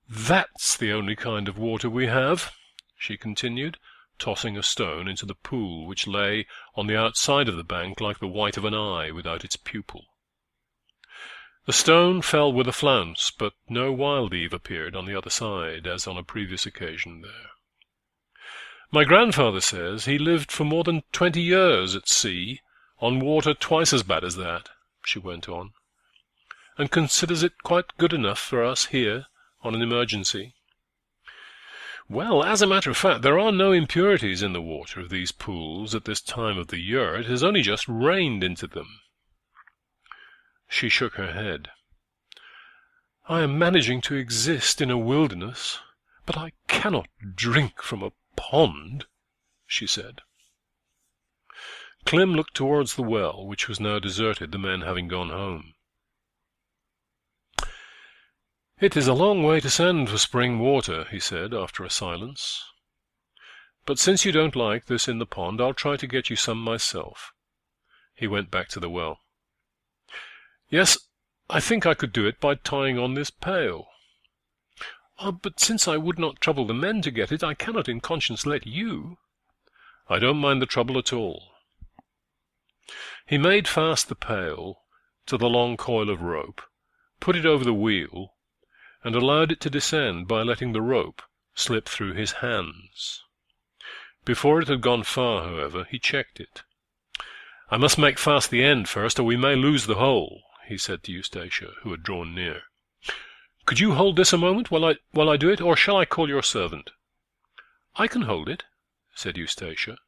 "That's the only kind of water we have," she continued, tossing a stone into the pool which lay on the outside of the bank like the white of an eye without its pupil. The stone fell with a flounce, but no Wild Eve appeared on the other side, as on a previous occasion there. "My grandfather says he lived for more than 20 years at sea, on water twice as bad as that," she went on, "and considers it quite good enough for us here on an emergency. Well, as a matter of fact, there are no impurities in the water of these pools at this time of the year. It has only just rained into them." She shook her head. "I am managing to exist in a wilderness, but I cannot drink from a pond," she said. Clem looked towards the well, which was now deserted, the men having gone home. "It is a long way to send for spring water," he said, after a silence. "But since you don't like this in the pond, I'll try to get you some myself." He went back to the well. "Yes, I think I could do it by tying on this pail." "But since I would not trouble the men to get it, I cannot in conscience let you." "I don't mind the trouble at all." He made fast the pail to the long coil of rope, put it over the wheel, and allowed it to descend by letting the rope slip through his hands. Before it had gone far, however, he checked it. "I must make fast the end first, or we may lose the whole," he said to Eustacia, who had drawn near. "Could you hold this a moment while I do it, or shall I call your servant?" "I can hold it," said Eustacia,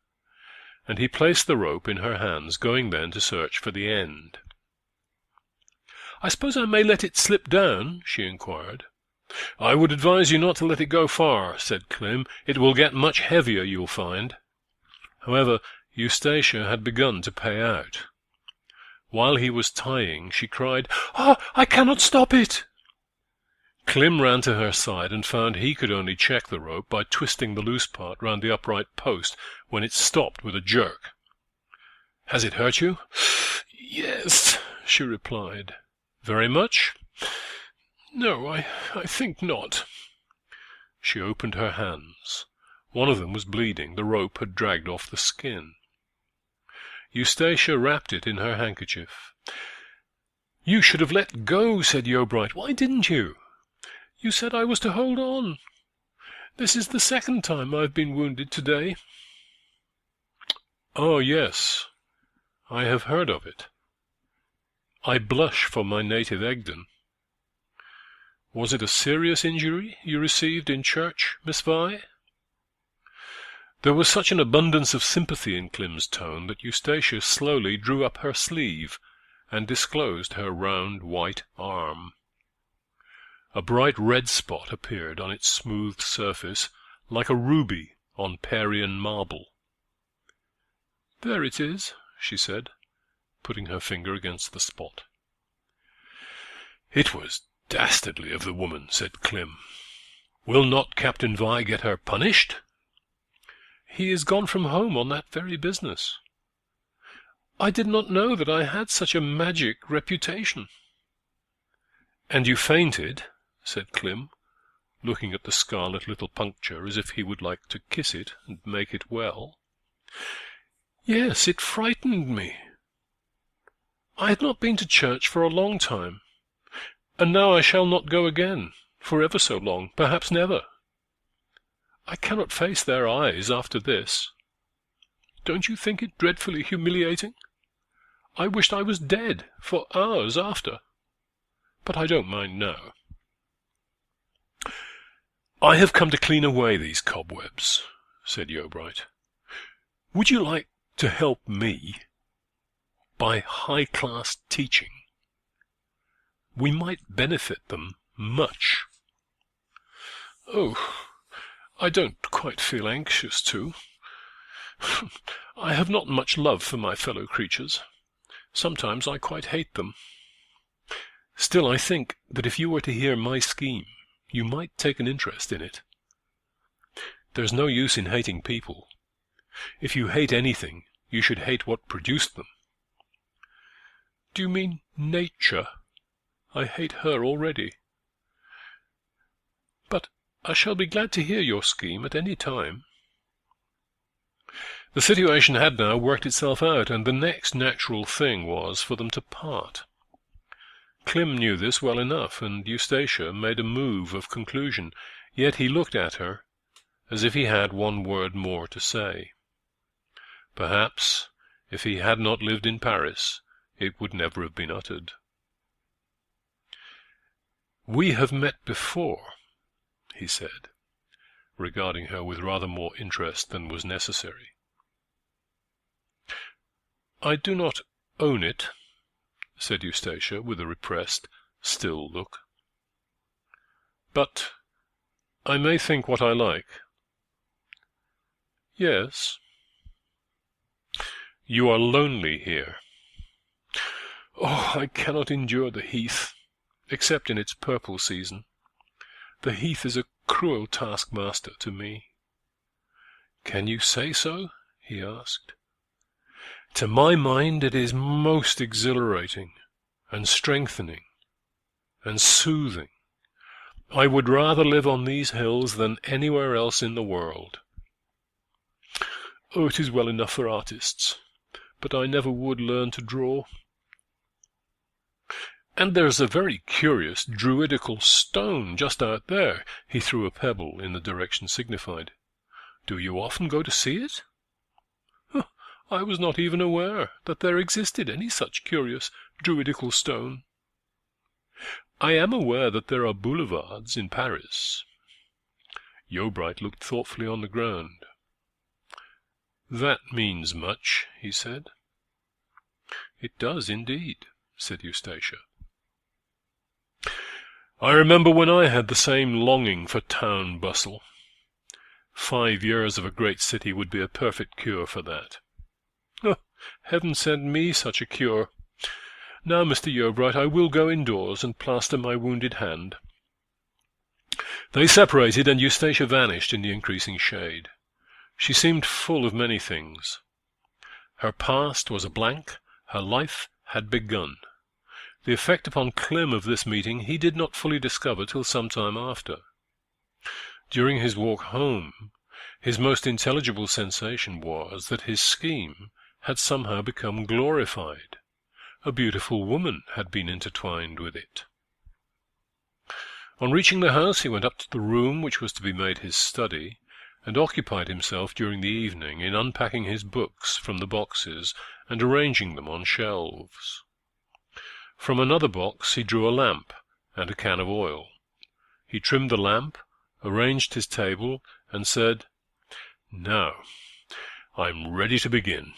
and he placed the rope in her hands, going then to search for the end. "I suppose I may let it slip down?" she inquired. "I would advise you not to let it go far," said Clem. "It will get much heavier, you'll find." However, Eustacia had begun to pay out. While he was tying, she cried, "Ah, I cannot stop it!" Clem ran to her side and found he could only check the rope by twisting the loose part round the upright post, when it stopped with a jerk. "Has it hurt you?" "Yes," she replied. "Very much?" "No, I think not." She opened her hands. One of them was bleeding. The rope had dragged off the skin. Eustacia wrapped it in her handkerchief. "You should have let go," said Yeobright. "Why didn't you?" "You said I was to hold on. This is the second time I've been wounded today." "Oh, yes, I have heard of it. I blush for my native Egdon. Was it a serious injury you received in church, Miss Vi?" There was such an abundance of sympathy in Clem's tone that Eustacia slowly drew up her sleeve and disclosed her round white arm. A bright red spot appeared on its smooth surface, like a ruby on Parian marble. "There it is," she said, putting her finger against the spot. "It was dastardly of the woman," said Clem. "Will not Captain Vi get her punished?" "He is gone from home on that very business." "I did not know that I had such a magic reputation." "And you fainted," said Clem, looking at the scarlet little puncture as if he would like to kiss it and make it well. "Yes, it frightened me. I had not been to church for a long time, and now I shall not go again, for ever so long, perhaps never. I cannot face their eyes after this. Don't you think it dreadfully humiliating? I wished I was dead for hours after, but I don't mind now. "I have come to clean away these cobwebs," said Yeobright. "Would you like to help me by high-class teaching? We might benefit them much." "Oh, I don't quite feel anxious to. I have not much love for my fellow creatures. Sometimes I quite hate them. Still, I think that if you were to hear my scheme, you might take an interest in it. There's no use in hating people. If you hate anything, you should hate what produced them." "Do you mean nature? I hate her already. But I shall be glad to hear your scheme at any time." The situation had now worked itself out, and the next natural thing was for them to part. Clym knew this well enough, and Eustacia made a move of conclusion, yet he looked at her as if he had one word more to say. Perhaps, if he had not lived in Paris, it would never have been uttered. "We have met before," he said, regarding her with rather more interest than was necessary. "I do not own it," said Eustacia, with a repressed, still look. "But I may think what I like." "Yes." "You are lonely here." "Oh, I cannot endure the heath, except in its purple season. The heath is a cruel taskmaster to me." "Can you say so?" he asked. "To my mind it is most exhilarating, and strengthening, and soothing. I would rather live on these hills than anywhere else in the world. Oh, it is well enough for artists, but I never would learn to draw. And there's a very curious druidical stone just out there." He threw a pebble in the direction signified. "Do you often go to see it?" "I was not even aware that there existed any such curious druidical stone." "I am aware that there are boulevards in Paris." Yeobright looked thoughtfully on the ground. "That means much," he said. "It does indeed," said Eustacia. "I remember when I had the same longing for town bustle. 5 years of a great city would be a perfect cure for that." "Oh, heaven send me such a cure. Now, Mr. Yeobright, I will go indoors and plaster my wounded hand." They separated, and Eustacia vanished in the increasing shade. She seemed full of many things. Her past was a blank, her life had begun. The effect upon Clym of this meeting he did not fully discover till some time after. During his walk home, his most intelligible sensation was that his scheme had somehow become glorified. A beautiful woman had been intertwined with it. On reaching the house, he went up to the room which was to be made his study, and occupied himself during the evening in unpacking his books from the boxes and arranging them on shelves. From another box he drew a lamp and a can of oil. He trimmed the lamp, arranged his table, and said, "Now, I'm ready to begin."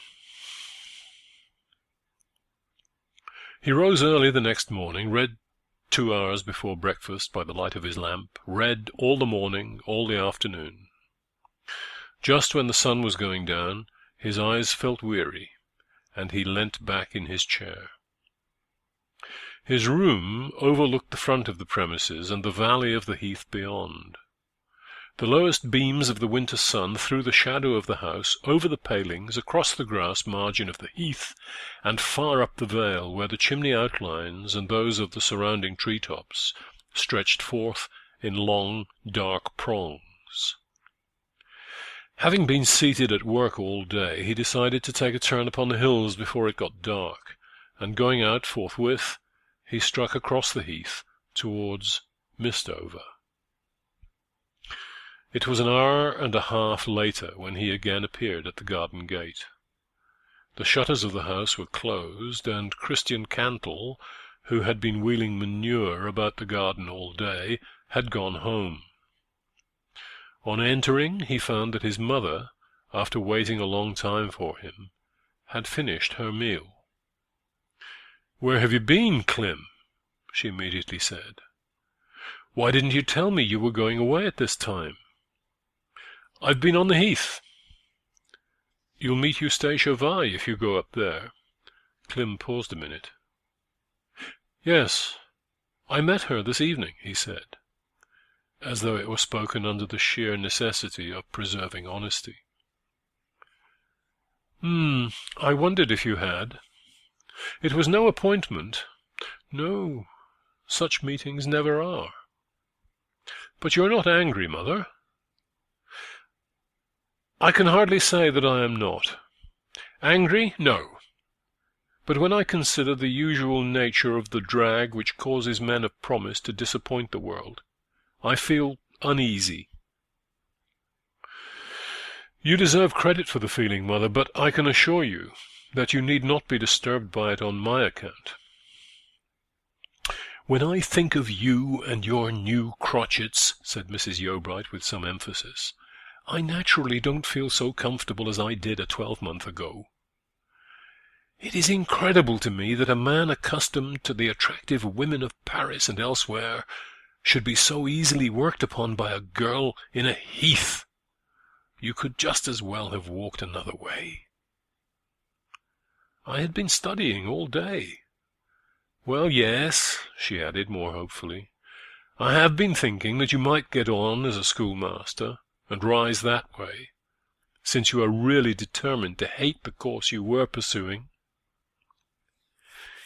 He rose early the next morning, read 2 hours before breakfast by the light of his lamp, read all the morning, all the afternoon. Just when the sun was going down, his eyes felt weary, and he leant back in his chair. His room overlooked the front of the premises and the valley of the heath beyond. The lowest beams of the winter sun threw the shadow of the house over the palings, across the grass margin of the heath, and far up the vale, where the chimney outlines and those of the surrounding tree-tops stretched forth in long, dark prongs. Having been seated at work all day, he decided to take a turn upon the hills before it got dark, and going out forthwith, he struck across the heath towards Mistover. It was an hour and a half later when he again appeared at the garden gate. The shutters of the house were closed, and Christian Cantle, who had been wheeling manure about the garden all day, had gone home. On entering, he found that his mother, after waiting a long time for him, had finished her meal. "Where have you been, Clem?" she immediately said. "Why didn't you tell me you were going away at this time?" "I've been on the heath." "You'll meet Eustacia Vi if you go up there." Clem paused a minute. "Yes, I met her this evening," he said, as though it were spoken under the sheer necessity of preserving honesty. I wondered if you had. It was no appointment. No, such meetings never are. But you're not angry, Mother?" "I can hardly say that I am not. Angry? No. But when I consider the usual nature of the drag which causes men of promise to disappoint the world, I feel uneasy." "You deserve credit for the feeling, Mother, but I can assure you that you need not be disturbed by it on my account." "When I think of you and your new crotchets," said Mrs. Yeobright with some emphasis, "I naturally don't feel so comfortable as I did a 12-month ago. It is incredible to me that a man accustomed to the attractive women of Paris and elsewhere should be so easily worked upon by a girl in a heath. You could just as well have walked another way." "I had been studying all day." "Well, yes," she added more hopefully, "I have been thinking that you might get on as a schoolmaster, and rise that way, since you are really determined to hate the course you were pursuing."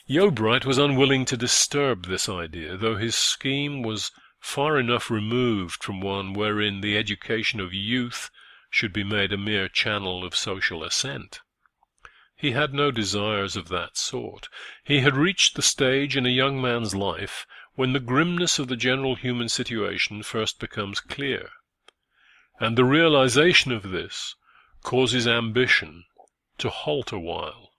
Yeobright was unwilling to disturb this idea, though his scheme was far enough removed from one wherein the education of youth should be made a mere channel of social ascent. He had no desires of that sort. He had reached the stage in a young man's life when the grimness of the general human situation first becomes clear, and the realization of this causes ambition to halt a while.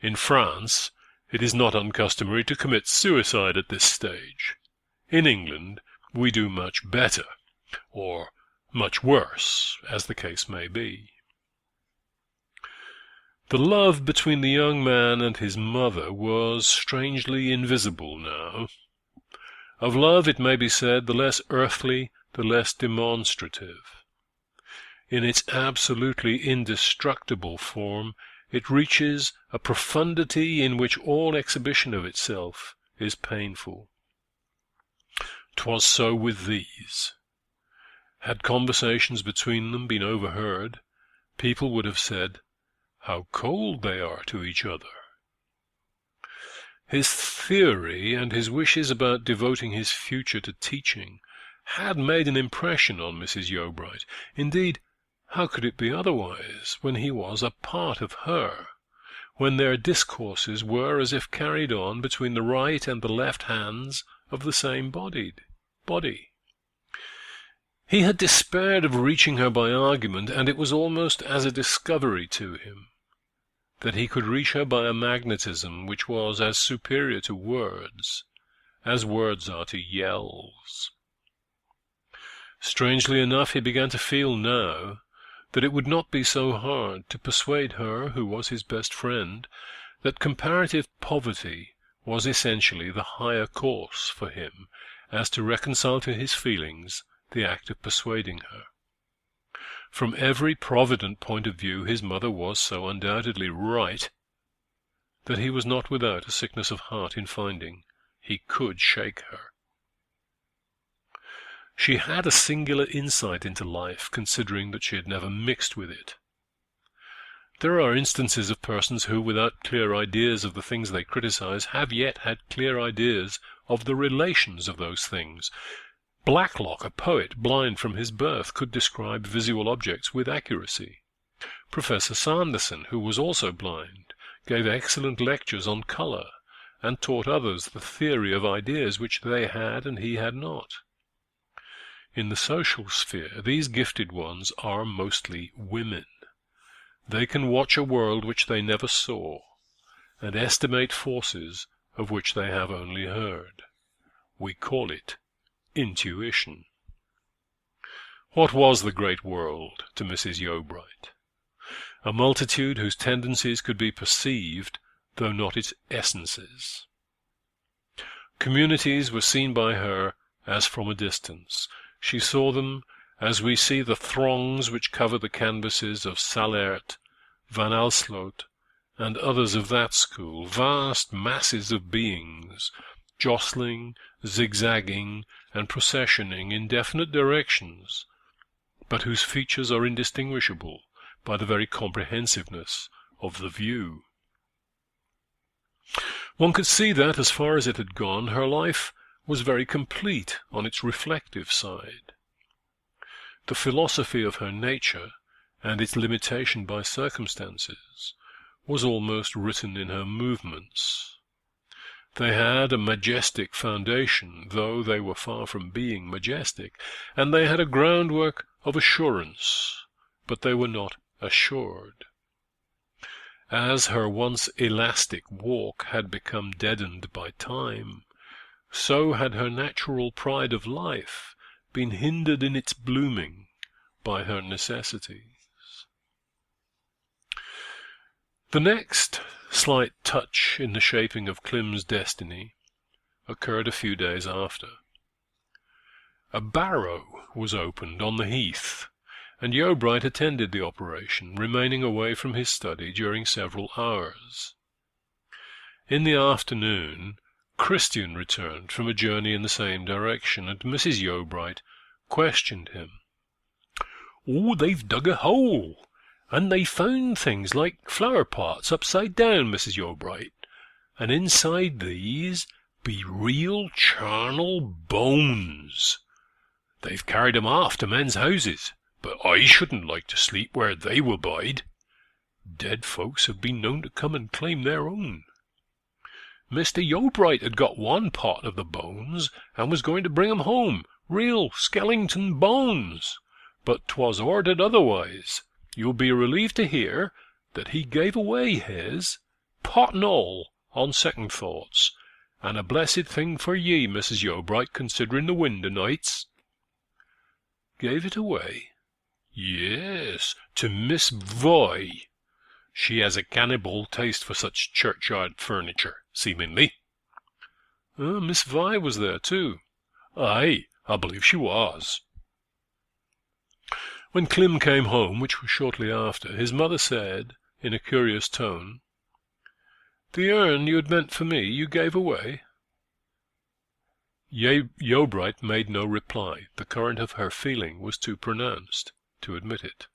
In France, it is not uncustomary to commit suicide at this stage. In England, we do much better, or much worse, as the case may be. The love between the young man and his mother was strangely invisible now. Of love it may be said, the less earthly, the less demonstrative. In its absolutely indestructible form, it reaches a profundity in which all exhibition of itself is painful. 'Twas so with these. Had conversations between them been overheard, people would have said, "How cold they are to each other." His theory and his wishes about devoting his future to teaching had made an impression on Mrs. Yeobright. Indeed, how could it be otherwise, when he was a part of her, when their discourses were as if carried on between the right and the left hands of the same body? He had despaired of reaching her by argument, and it was almost as a discovery to him that he could reach her by a magnetism which was as superior to words as words are to yells. Strangely enough, he began to feel now that it would not be so hard to persuade her, who was his best friend, that comparative poverty was essentially the higher course for him, as to reconcile to his feelings the act of persuading her. From every provident point of view his mother was so undoubtedly right that he was not without a sickness of heart in finding he could shake her. She had a singular insight into life, considering that she had never mixed with it. There are instances of persons who, without clear ideas of the things they criticize, have yet had clear ideas of the relations of those things. Blacklock, a poet blind from his birth, could describe visual objects with accuracy. Professor Sanderson, who was also blind, gave excellent lectures on colour, and taught others the theory of ideas which they had and he had not. In the social sphere, these gifted ones are mostly women. They can watch a world which they never saw, and estimate forces of which they have only heard. We call it intuition. What was the great world to Mrs. Yeobright? A multitude whose tendencies could be perceived, though not its essences. Communities were seen by her as from a distance. She saw them as we see the throngs which cover the canvases of Salert, Van Alsloot, and others of that school, vast masses of beings, jostling, zigzagging, and processioning in definite directions, but whose features are indistinguishable by the very comprehensiveness of the view. One could see that, as far as it had gone, her life was very complete on its reflective side. The philosophy of her nature, and its limitation by circumstances, was almost written in her movements. They had a majestic foundation, though they were far from being majestic, and they had a groundwork of assurance, but they were not assured. As her once elastic walk had become deadened by time, so had her natural pride of life been hindered in its blooming by her necessities. The next slight touch in the shaping of Clym's destiny occurred a few days after. A barrow was opened on the heath, and Yeobright attended the operation, remaining away from his study during several hours. In the afternoon, Christian returned from a journey in the same direction, and Mrs. Yeobright questioned him. "Oh, they've dug a hole, and they found things like flower pots upside down, Mrs. Yeobright, and inside these be real charnel bones. They've carried 'em off to men's houses, but I shouldn't like to sleep where they will bide. Dead folks have been known to come and claim their own. Mr. Yeobright had got one pot of the bones, and was going to bring 'em home, real skeleton bones, but 'twas ordered otherwise. You'll be relieved to hear that he gave away his, pot and all, on second thoughts, and a blessed thing for ye, Mrs. Yeobright, considering the wind o' nights." "Gave it away?" "Yes, to Miss Vi. She has a cannibal taste for such churchyard furniture, seemingly." "Miss Vi was there, too." "Aye, I believe she was." When Clym came home, which was shortly after, his mother said, in a curious tone, "The urn you had meant for me you gave away?" Yeobright made no reply. The current of her feeling was too pronounced to admit it.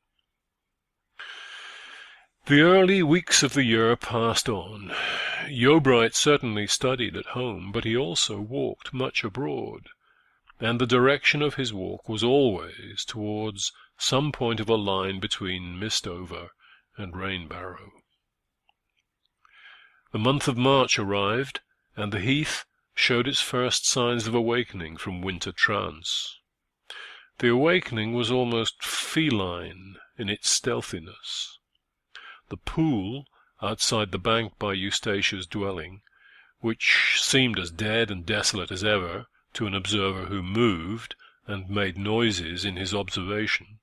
The early weeks of the year passed on. Yeobright certainly studied at home, but he also walked much abroad, and the direction of his walk was always towards some point of a line between Mistover and Rainbarrow. The month of March arrived, and the heath showed its first signs of awakening from winter trance. The awakening was almost feline in its stealthiness. The pool outside the bank by Eustatia's dwelling, which seemed as dead and desolate as ever to an observer who moved and made noises in his observation,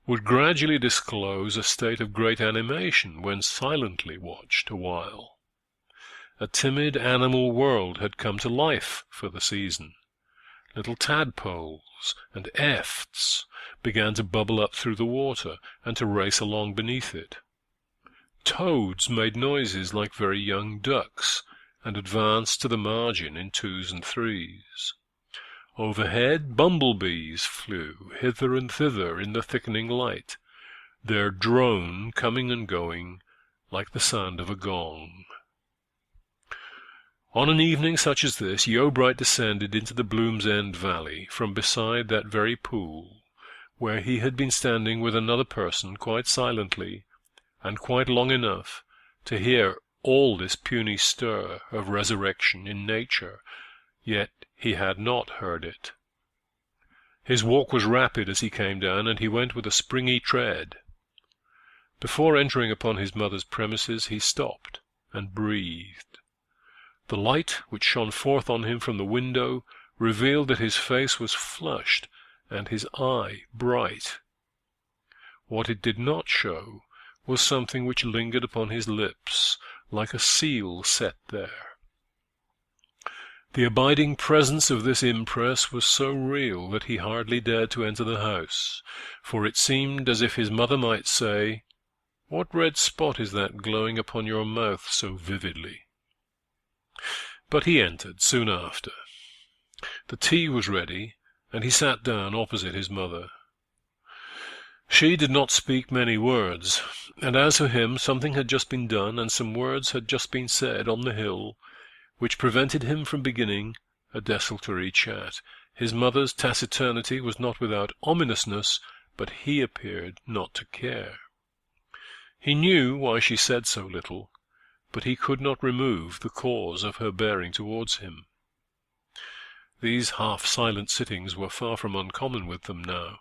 would gradually disclose a state of great animation when silently watched a while. A timid animal world had come to life for the season. Little tadpoles and efts began to bubble up through the water and to race along beneath it. Toads made noises like very young ducks, and advanced to the margin in twos and threes. Overhead bumblebees flew hither and thither in the thickening light, their drone coming and going like the sound of a gong. On an evening such as this, Yeobright descended into the Bloom's End valley from beside that very pool, where he had been standing with another person quite silently, and quite long enough to hear all this puny stir of resurrection in nature, yet he had not heard it. His walk was rapid as he came down, and he went with a springy tread. Before entering upon his mother's premises, he stopped and breathed. The light which shone forth on him from the window revealed that his face was flushed and his eye bright. What it did not show was something which lingered upon his lips, like a seal set there. The abiding presence of this impress was so real that he hardly dared to enter the house, for it seemed as if his mother might say, "What red spot is that glowing upon your mouth so vividly?" But he entered soon after. The tea was ready, and he sat down opposite his mother. She did not speak many words, and as for him, something had just been done, and some words had just been said on the hill, which prevented him from beginning a desultory chat. His mother's taciturnity was not without ominousness, but he appeared not to care. He knew why she said so little, but he could not remove the cause of her bearing towards him. These half-silent sittings were far from uncommon with them now.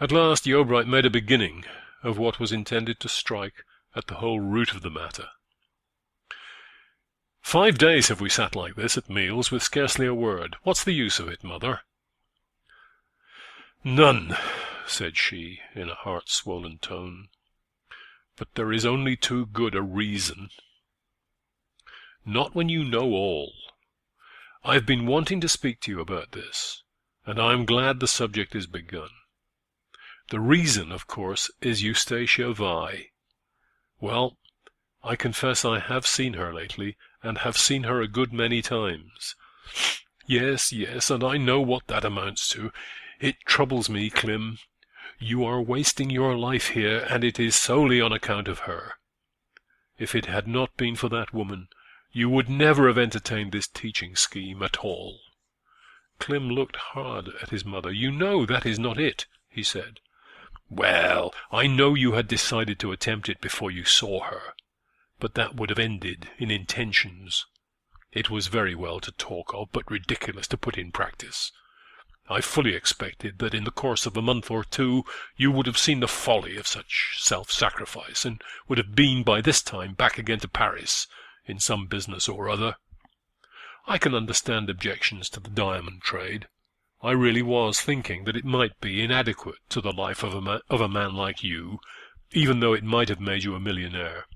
At last Yeobright made a beginning of what was intended to strike at the whole root of the matter. 5 days have we sat like this at meals, with scarcely a word. What's the use of it, mother?" "None," said she, in a heart-swollen tone. "But there is only too good a reason." "Not when you know all. I've been wanting to speak to you about this, and I am glad the subject is begun. The reason, of course, is Eustacia Vi. Well, I confess I have seen her lately, and have seen her a good many times. Yes, and I know what that amounts to. It troubles me, Clem. You are wasting your life here, and it is solely on account of her. If it had not been for that woman, you would never have entertained this teaching scheme at all." Clem looked hard at his mother. "You know that is not it," he said. "Well, I know you had decided to attempt it before you saw her, but that would have ended in intentions. It was very well to talk of, but ridiculous to put in practice. I fully expected that in the course of a month or two you would have seen the folly of such self-sacrifice, and would have been by this time back again to Paris, in some business or other. I can understand objections to the diamond trade. I really was thinking that it might be inadequate to the life of a man like you, even though it might have made you a millionaire.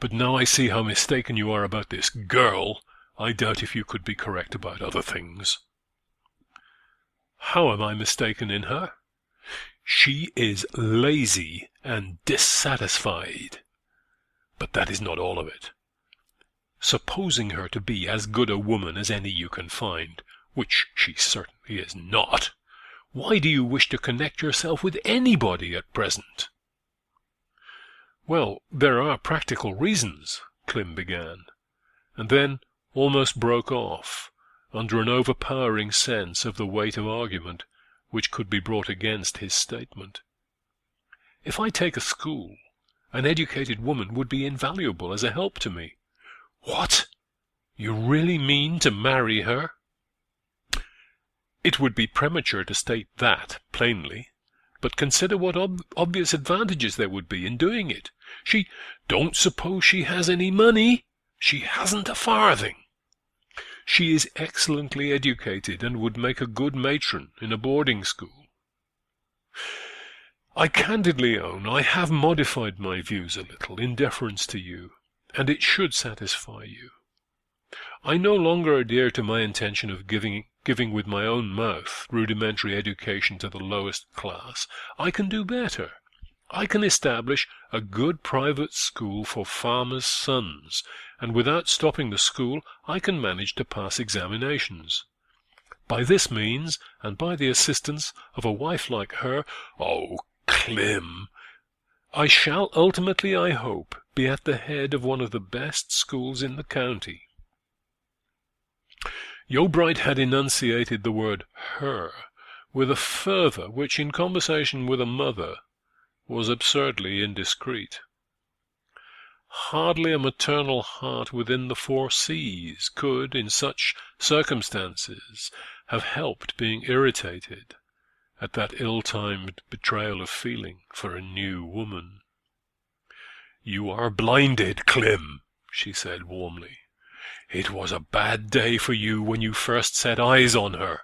But now I see how mistaken you are about this girl, I doubt if you could be correct about other things." "How am I mistaken in her?" "She is lazy and dissatisfied. But that is not all of it. Supposing her to be as good a woman as any you can find, which she certainly is not, why do you wish to connect yourself with anybody at present?" "Well, there are practical reasons," Clem began, and then almost broke off, under an overpowering sense of the weight of argument which could be brought against his statement. "If I take a school, an educated woman would be invaluable as a help to me." "What? You really mean to marry her?" "It would be premature to state that plainly, but consider what obvious advantages there would be in doing it. She don't suppose she has any money. She hasn't a farthing. She is excellently educated, and would make a good matron in a boarding school. I candidly own I have modified my views a little in deference to you, and it should satisfy you. I no longer adhere to my intention of giving with my own mouth rudimentary education to the lowest class. I can do better. I can establish a good private school for farmers' sons, and without stopping the school I can manage to pass examinations. By this means, and by the assistance of a wife like her—" "Oh, Clem, I shall ultimately, I hope, be at the head of one of the best schools in the county." Yeobright had enunciated the word "her" with a fervour which, in conversation with a mother, was absurdly indiscreet. Hardly a maternal heart within the 4 seas could, in such circumstances, have helped being irritated at that ill-timed betrayal of feeling for a new woman. "You are blinded, Clem," she said warmly. "It was a bad day for you when you first set eyes on her.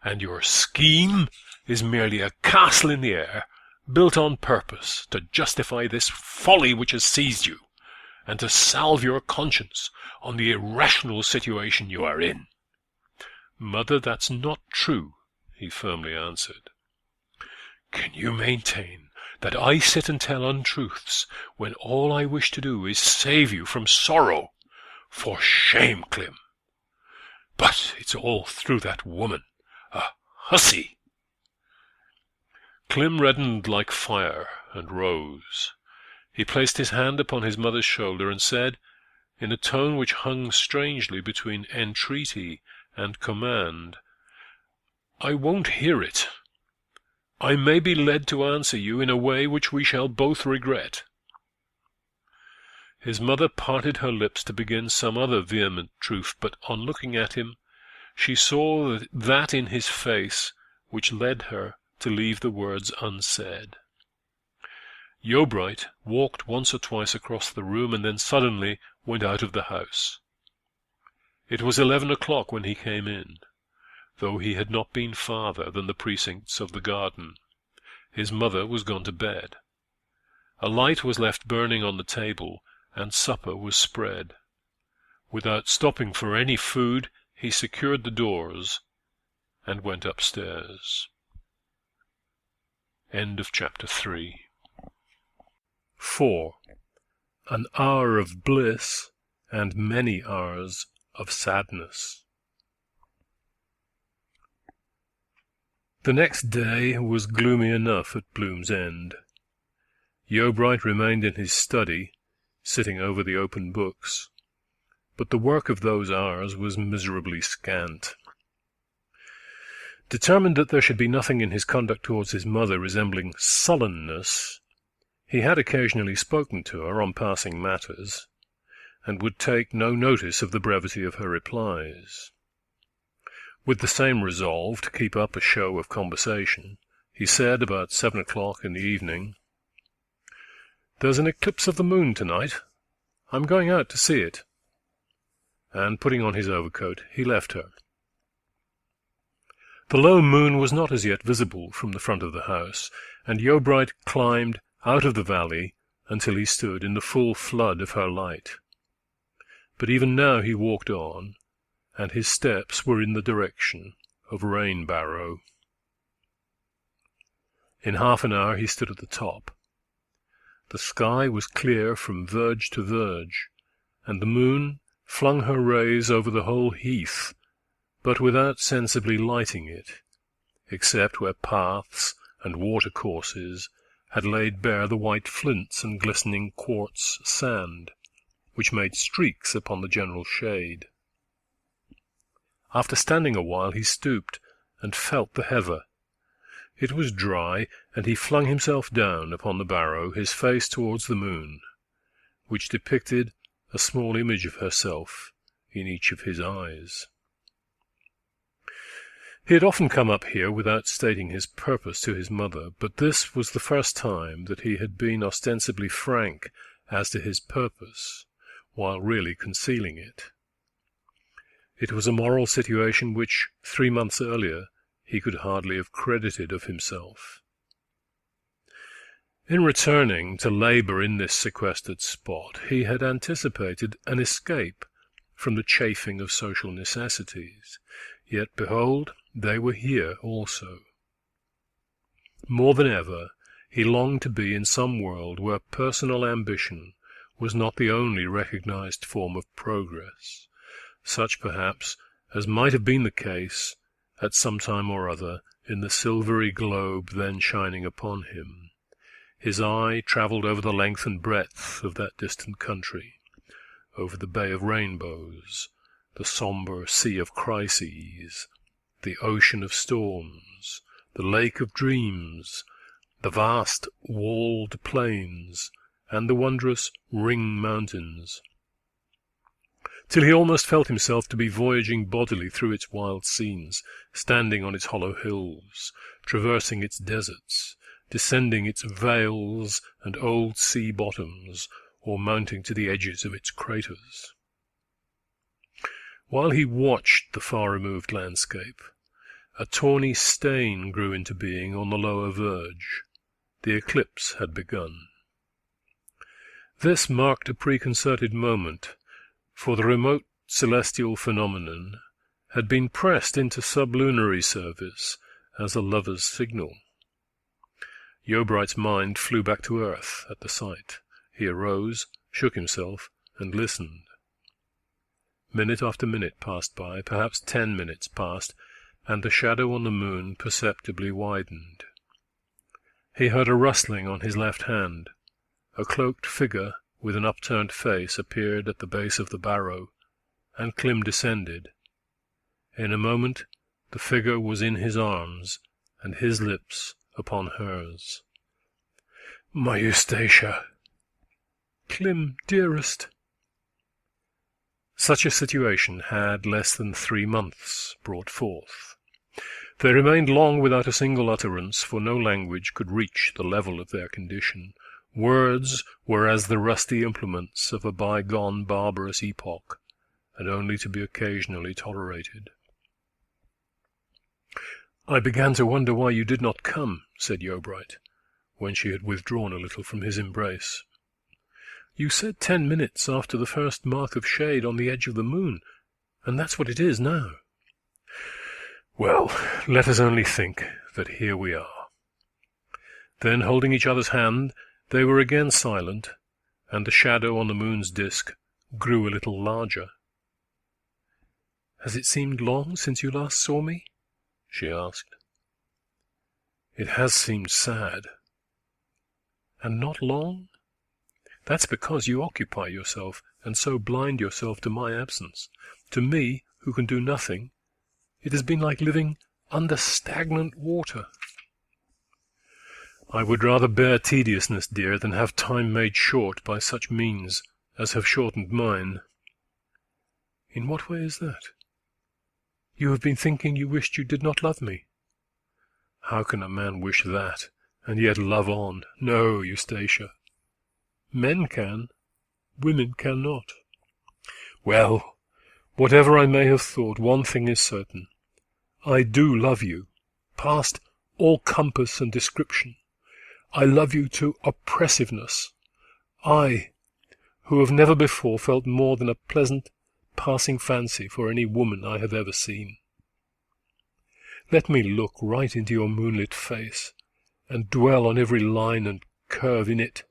And your scheme is merely a castle in the air, built on purpose to justify this folly which has seized you, and to salve your conscience on the irrational situation you are in." "Mother, that's not true," he firmly answered. "Can you maintain that I sit and tell untruths when all I wish to do is save you from sorrow? For shame, Clem! But it's all through that woman, a hussy." Clem reddened like fire and rose. He placed his hand upon his mother's shoulder and said, in a tone which hung strangely between entreaty and command, "I won't hear it. I may be led to answer you in a way which we shall both regret." His mother parted her lips to begin some other vehement truth, but on looking at him, she saw that in his face which led her to leave the words unsaid. Yeobright walked once or twice across the room, and then suddenly went out of the house. It was 11 o'clock when he came in, though he had not been farther than the precincts of the garden. His mother was gone to bed. A light was left burning on the table, and supper was spread. Without stopping for any food, he secured the doors and went upstairs. End of chapter 3. 4. An hour of bliss and many hours of sadness. The next day was gloomy enough at Bloom's End. Yeobright remained in his study, sitting over the open books, but the work of those hours was miserably scant. Determined that there should be nothing in his conduct towards his mother resembling sullenness, he had occasionally spoken to her on passing matters, and would take no notice of the brevity of her replies. With the same resolve to keep up a show of conversation, he said about 7 o'clock in the evening, "There's an eclipse of the moon tonight. I'm going out to see it." And putting on his overcoat, he left her. The low moon was not as yet visible from the front of the house, and Yeobright climbed out of the valley until he stood in the full flood of her light. But even now he walked on, and his steps were in the direction of Rainbarrow. In half an hour he stood at the top. The sky was clear from verge to verge, and the moon flung her rays over the whole heath, but without sensibly lighting it, except where paths and watercourses had laid bare the white flints and glistening quartz sand, which made streaks upon the general shade. After standing a while he stooped and felt the heather. It was dry, and he flung himself down upon the barrow, his face towards the moon, which depicted a small image of herself in each of his eyes. He had often come up here without stating his purpose to his mother, but this was the first time that he had been ostensibly frank as to his purpose, while really concealing it. It was a moral situation which, 3 months earlier, he could hardly have credited of himself. In returning to labour in this sequestered spot, he had anticipated an escape from the chafing of social necessities, yet, behold, they were here also. More than ever, he longed to be in some world where personal ambition was not the only recognized form of progress, such perhaps as might have been the case at some time or other in the silvery globe then shining upon him, His eye travelled over the length and breadth of that distant country, over the Bay of Rainbows, the sombre Sea of Crises, the Ocean of Storms, the Lake of Dreams, the vast walled plains, and the wondrous Ring Mountains, till he almost felt himself to be voyaging bodily through its wild scenes, standing on its hollow hills, traversing its deserts, descending its vales and old sea bottoms, or mounting to the edges of its craters. While he watched the far-removed landscape, a tawny stain grew into being on the lower verge. The eclipse had begun. This marked a preconcerted moment, for the remote celestial phenomenon had been pressed into sublunary service as a lover's signal. Yeobright's mind flew back to earth at the sight. He arose, shook himself, and listened. Minute after minute passed by, perhaps 10 minutes passed, and the shadow on the moon perceptibly widened. He heard a rustling on his left hand. A cloaked figure with an upturned face appeared at the base of the barrow, and Clym descended. In a moment the figure was in his arms, and his lips upon hers. "My Eustacia!" "Clym, dearest!" Such a situation had less than 3 months brought forth. They remained long without a single utterance, for no language could reach the level of their condition. Words were as the rusty implements of a bygone barbarous epoch, and only to be occasionally tolerated. "I began to wonder why you did not come," said Yeobright, when she had withdrawn a little from his embrace. "You said 10 minutes after the first mark of shade on the edge of the moon, and that's what it is now." "Well, let us only think that here we are." Then, holding each other's hand, they were again silent, and the shadow on the moon's disk grew a little larger. "Has it seemed long since you last saw me?" she asked. "It has seemed sad." "And not long? That's because you occupy yourself, and so blind yourself to my absence. To me, who can do nothing, it has been like living under stagnant water." "I would rather bear tediousness, dear, than have time made short by such means as have shortened mine." "In what way is that? You have been thinking you wished you did not love me." "How can a man wish that, and yet love on? No, Eustacia." "Men can, women cannot." "Well, whatever I may have thought, one thing is certain. I do love you, past all compass and description. I love you to oppressiveness. I, who have never before felt more than a pleasant passing fancy for any woman I have ever seen. Let me look right into your moonlit face, and dwell on every line and curve in it.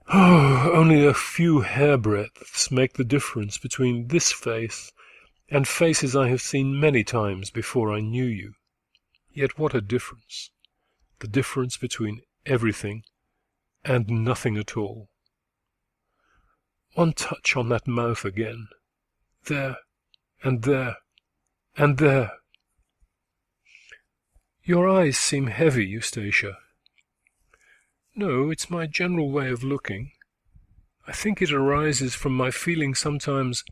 Oh, only a few hairbreadths make the difference between this face and faces I have seen many times before I knew you. Yet what a difference! The difference between everything and nothing at all. One touch on that mouth again. There, and there, and there. Your eyes seem heavy, Eustacia." "No, it's my general way of looking. I think it arises from my feeling sometimes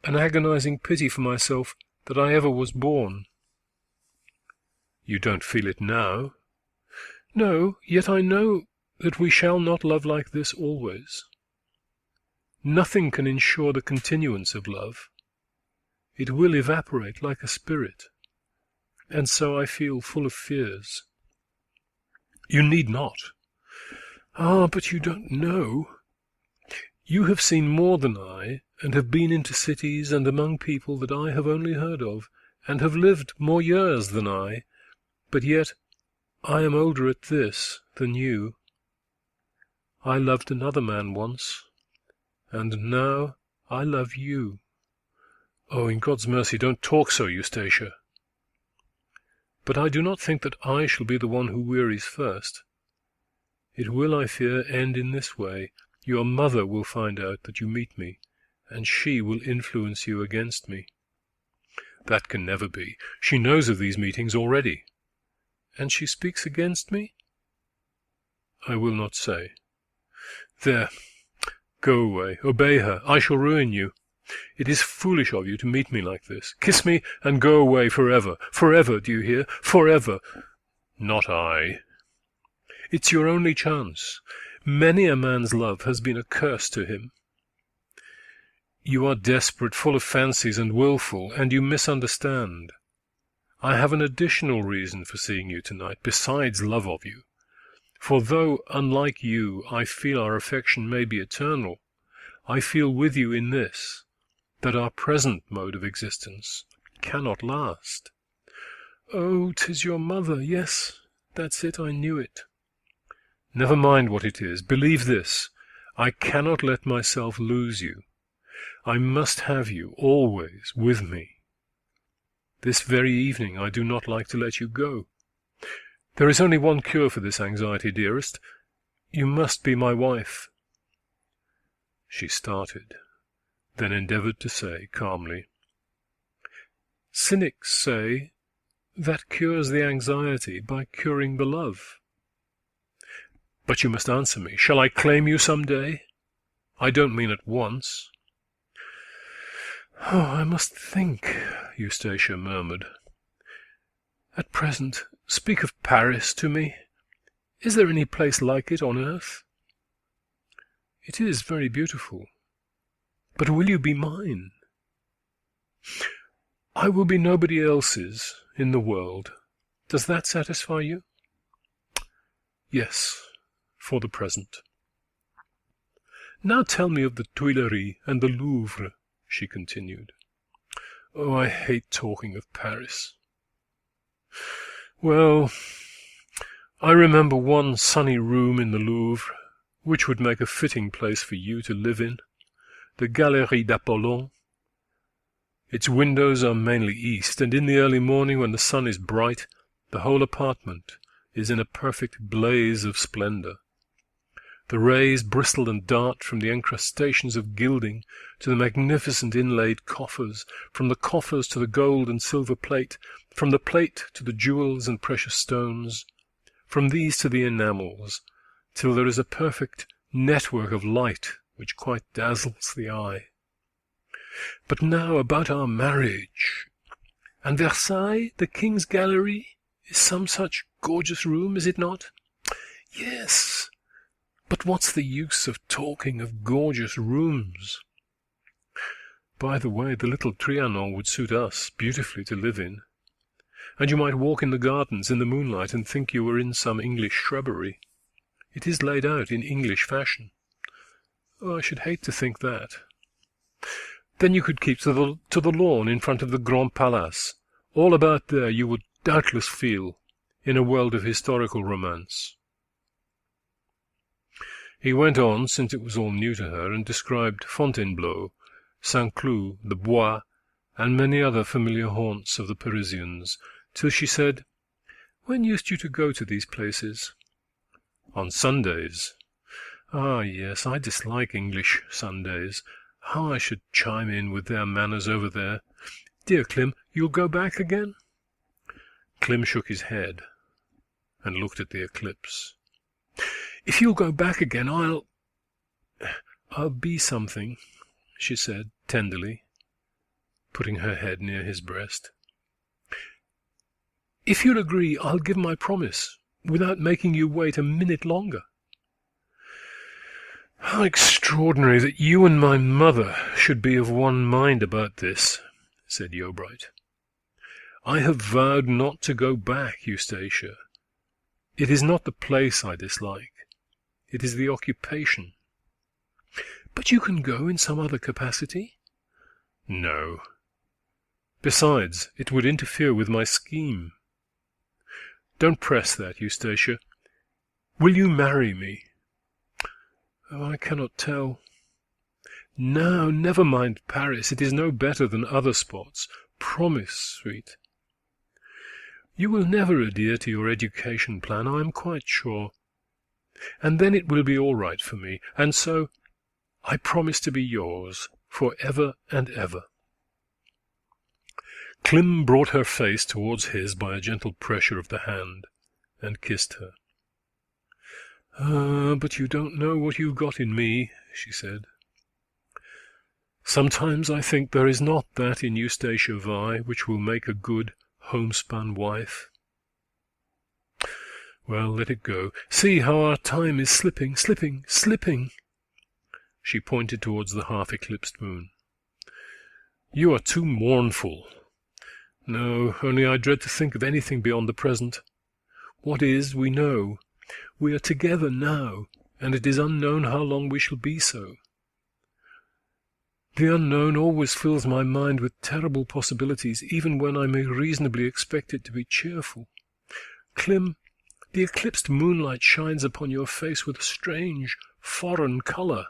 an agonizing pity for myself that I ever was born." "You don't feel it now?" "No, yet I know that we shall not love like this always. Nothing can ensure the continuance of love. It will evaporate like a spirit, and so I feel full of fears." "You need not." "Ah, but you don't know. You have seen more than I, and have been into cities and among people that I have only heard of, and have lived more years than I, but yet I am older at this than you. I loved another man once, and now I love you." "Oh, in God's mercy, don't talk so, Eustacia." "But I do not think that I shall be the one who wearies first. It will, I fear, end in this way. Your mother will find out that you meet me, and she will influence you against me." "That can never be. She knows of these meetings already." "And she speaks against me?" "I will not say." "There. Go away. Obey her. I shall ruin you. It is foolish of you to meet me like this. Kiss me and go away forever. Forever, do you hear? Forever." "Not I." "It's your only chance. Many a man's love has been a curse to him." "You are desperate, full of fancies, and willful, and you misunderstand. I have an additional reason for seeing you tonight, besides love of you. For though, unlike you, I feel our affection may be eternal, I feel with you in this, that our present mode of existence cannot last." "Oh, 'tis your mother. Yes, that's it, I knew it." "Never mind what it is. Believe this, I cannot let myself lose you. I must have you always with me. This very evening I do not like to let you go. There is only one cure for this anxiety, dearest. You must be my wife." She started, then endeavored to say calmly, "Cynics say that cures the anxiety by curing the love." "But you must answer me. Shall I claim you some day? I don't mean at once." "Oh, I must think," Eustacia murmured. "At present, speak of Paris to me. Is there any place like it on earth?" "It is very beautiful. But will you be mine?" "I will be nobody else's in the world. Does that satisfy you?" "Yes, for the present." "Now tell me of the Tuileries and the Louvre," she continued. "Oh, I hate talking of Paris." "Well, I remember one sunny room in the Louvre, which would make a fitting place for you to live in, the Galerie d'Apollon. Its windows are mainly east, and in the early morning, when the sun is bright, the whole apartment is in a perfect blaze of splendor. The rays bristle and dart from the encrustations of gilding to the magnificent inlaid coffers, from the coffers to the gold and silver plate, from the plate to the jewels and precious stones, from these to the enamels, till there is a perfect network of light which quite dazzles the eye. But now about our marriage. And Versailles, the King's Gallery, is some such gorgeous room, is it not?" "Yes. But what's the use of talking of gorgeous rooms?" "By the way, the little Trianon would suit us beautifully to live in. And you might walk in the gardens in the moonlight and think you were in some English shrubbery. It is laid out in English fashion." "Oh, I should hate to think that." "Then you could keep to the lawn in front of the Grand Palace. All about there you would doubtless feel in a world of historical romance." He went on, since it was all new to her, and described Fontainebleau, Saint-Cloud, the Bois, and many other familiar haunts of the Parisians, till she said, "When used you to go to these places?" "On Sundays." "Ah, yes, I dislike English Sundays. How I should chime in with their manners over there. Dear Clim, you'll go back again?" Clim shook his head and looked at the eclipse. "If you'll go back again, I'll be something," she said tenderly, putting her head near his breast. "If you'll agree, I'll give my promise, without making you wait a minute longer." "How extraordinary that you and my mother should be of one mind about this," said Yeobright. "I have vowed not to go back, Eustacia. It is not the place I dislike. It is the occupation." "But you can go in some other capacity?" "No. Besides, it would interfere with my scheme." "Don't press that, Eustacia. Will you marry me?" "Oh, I cannot tell." "Now, never mind Paris. It is no better than other spots. Promise, sweet." "You will never adhere to your education plan, I am quite sure." and then it will be all right for me, and so I promise to be yours for ever and ever." Clym brought her face towards his by a gentle pressure of the hand, and kissed her. "Ah, but you don't know what you've got in me," she said. "Sometimes I think there is not that in Eustacia Vi which will make a good homespun wife. Well, let it go. See how our time is slipping, slipping, slipping." She pointed towards the half-eclipsed moon. "You are too mournful." "No, only I dread to think of anything beyond the present. What is, we know. We are together now, and it is unknown how long we shall be so. The unknown always fills my mind with terrible possibilities, even when I may reasonably expect it to be cheerful. Clym, the eclipsed moonlight shines upon your face with a strange, foreign colour,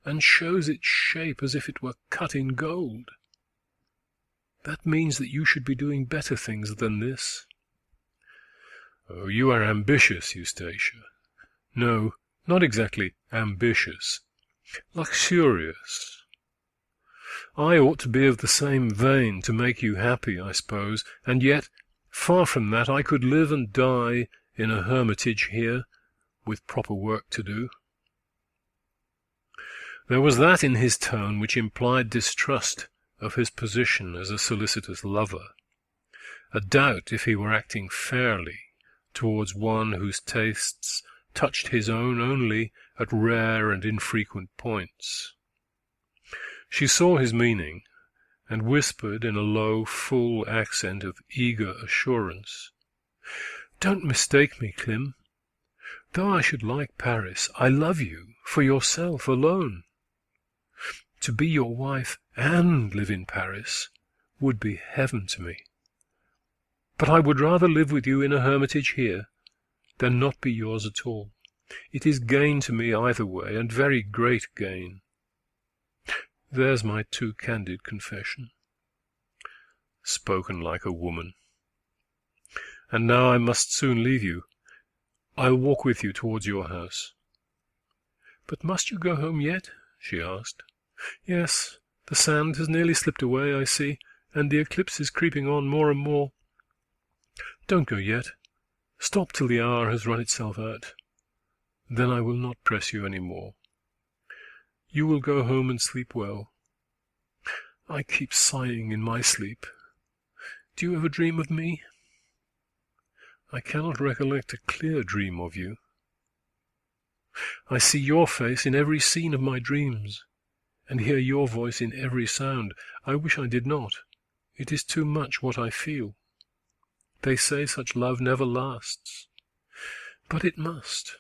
and shows its shape as if it were cut in gold. That means that you should be doing better things than this." "Oh, you are ambitious, Eustacia." "No, not exactly ambitious. Luxurious. I ought to be of the same vein to make you happy, I suppose, and yet, far from that, I could live and die in a hermitage here, with proper work to do." There was that in his tone which implied distrust of his position as a solicitous lover, a doubt if he were acting fairly towards one whose tastes touched his own only at rare and infrequent points. She saw his meaning, and whispered in a low, full accent of eager assurance, "Don't mistake me, Clym. Though I should like Paris, I love you for yourself alone. To be your wife and live in Paris would be heaven to me. But I would rather live with you in a hermitage here than not be yours at all. It is gain to me either way, and very great gain. There's my too candid confession. Spoken like a woman. And now I must soon leave you. I'll walk with you towards your house." "But must you go home yet?" she asked. "Yes, the sand has nearly slipped away, I see, and the eclipse is creeping on more and more. Don't go yet. Stop till the hour has run itself out. Then I will not press you any more. You will go home and sleep well. I keep sighing in my sleep. Do you ever dream of me? I cannot recollect a clear dream of you. I see your face in every scene of my dreams, and hear your voice in every sound. I wish I did not. It is too much what I feel. They say such love never lasts. But it must.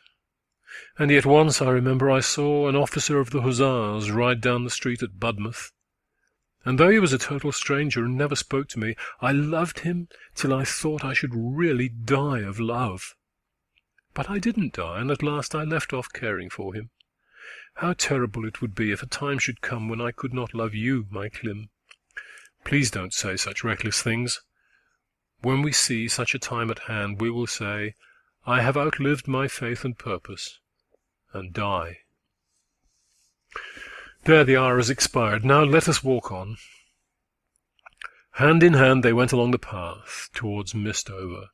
And yet once I remember I saw an officer of the Hussars ride down the street at Budmouth, and though he was a total stranger and never spoke to me, I loved him till I thought I should really die of love. But I didn't die, and at last I left off caring for him. How terrible it would be if a time should come when I could not love you, my Clym. Please don't say such reckless things. When we see such a time at hand, we will say, I have outlived my faith and purpose, and die. There, the hour has expired. Now let us walk on. Hand in hand they went along the path towards Mistover.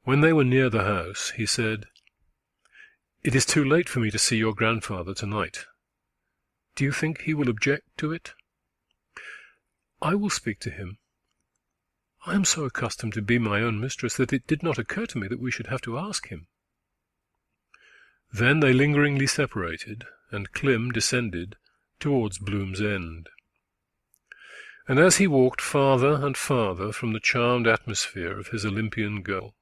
When they were near the house, he said, "It is too late for me to see your grandfather tonight. Do you think he will object to it?" "I will speak to him. I am so accustomed to be my own mistress that it did not occur to me that we should have to ask him." Then they lingeringly separated, and Clym descended towards Bloom's End. And as he walked farther and farther from the charmed atmosphere of his Olympian girl,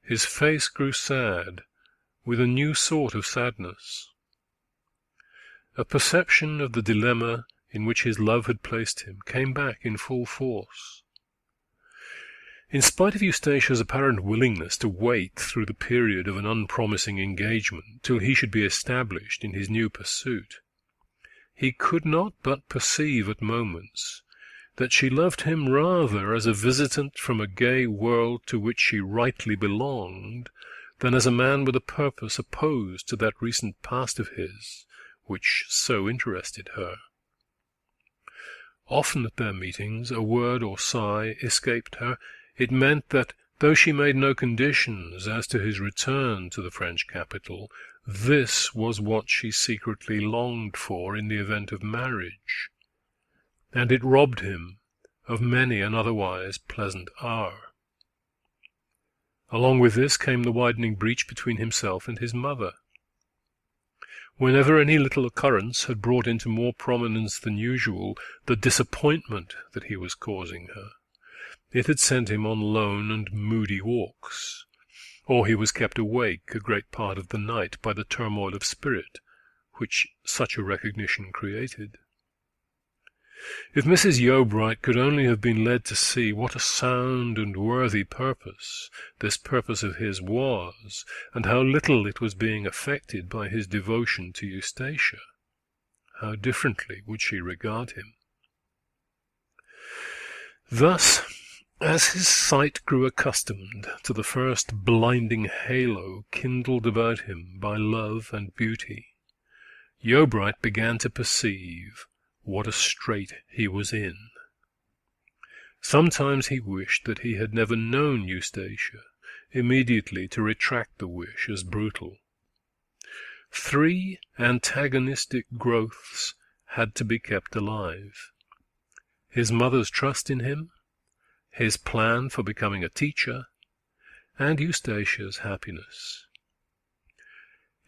his face grew sad, with a new sort of sadness. A perception of the dilemma in which his love had placed him came back in full force. In spite of Eustacia's apparent willingness to wait through the period of an unpromising engagement till he should be established in his new pursuit, he could not but perceive at moments that she loved him rather as a visitant from a gay world to which she rightly belonged than as a man with a purpose opposed to that recent past of his, which so interested her. Often at their meetings a word or sigh escaped her. It meant that, though she made no conditions as to his return to the French capital, this was what she secretly longed for in the event of marriage, and it robbed him of many an otherwise pleasant hour. Along with this came the widening breach between himself and his mother. Whenever any little occurrence had brought into more prominence than usual the disappointment that he was causing her, it had sent him on lone and moody walks, or he was kept awake a great part of the night by the turmoil of spirit which such a recognition created. If Mrs. Yeobright could only have been led to see what a sound and worthy purpose this purpose of his was, and how little it was being affected by his devotion to Eustacia, how differently would she regard him. Thus, as his sight grew accustomed to the first blinding halo kindled about him by love and beauty, Yeobright began to perceive what a strait he was in. Sometimes he wished that he had never known Eustacia, immediately to retract the wish as brutal. 3 antagonistic growths had to be kept alive: his mother's trust in him, his plan for becoming a teacher, and Eustacia's happiness.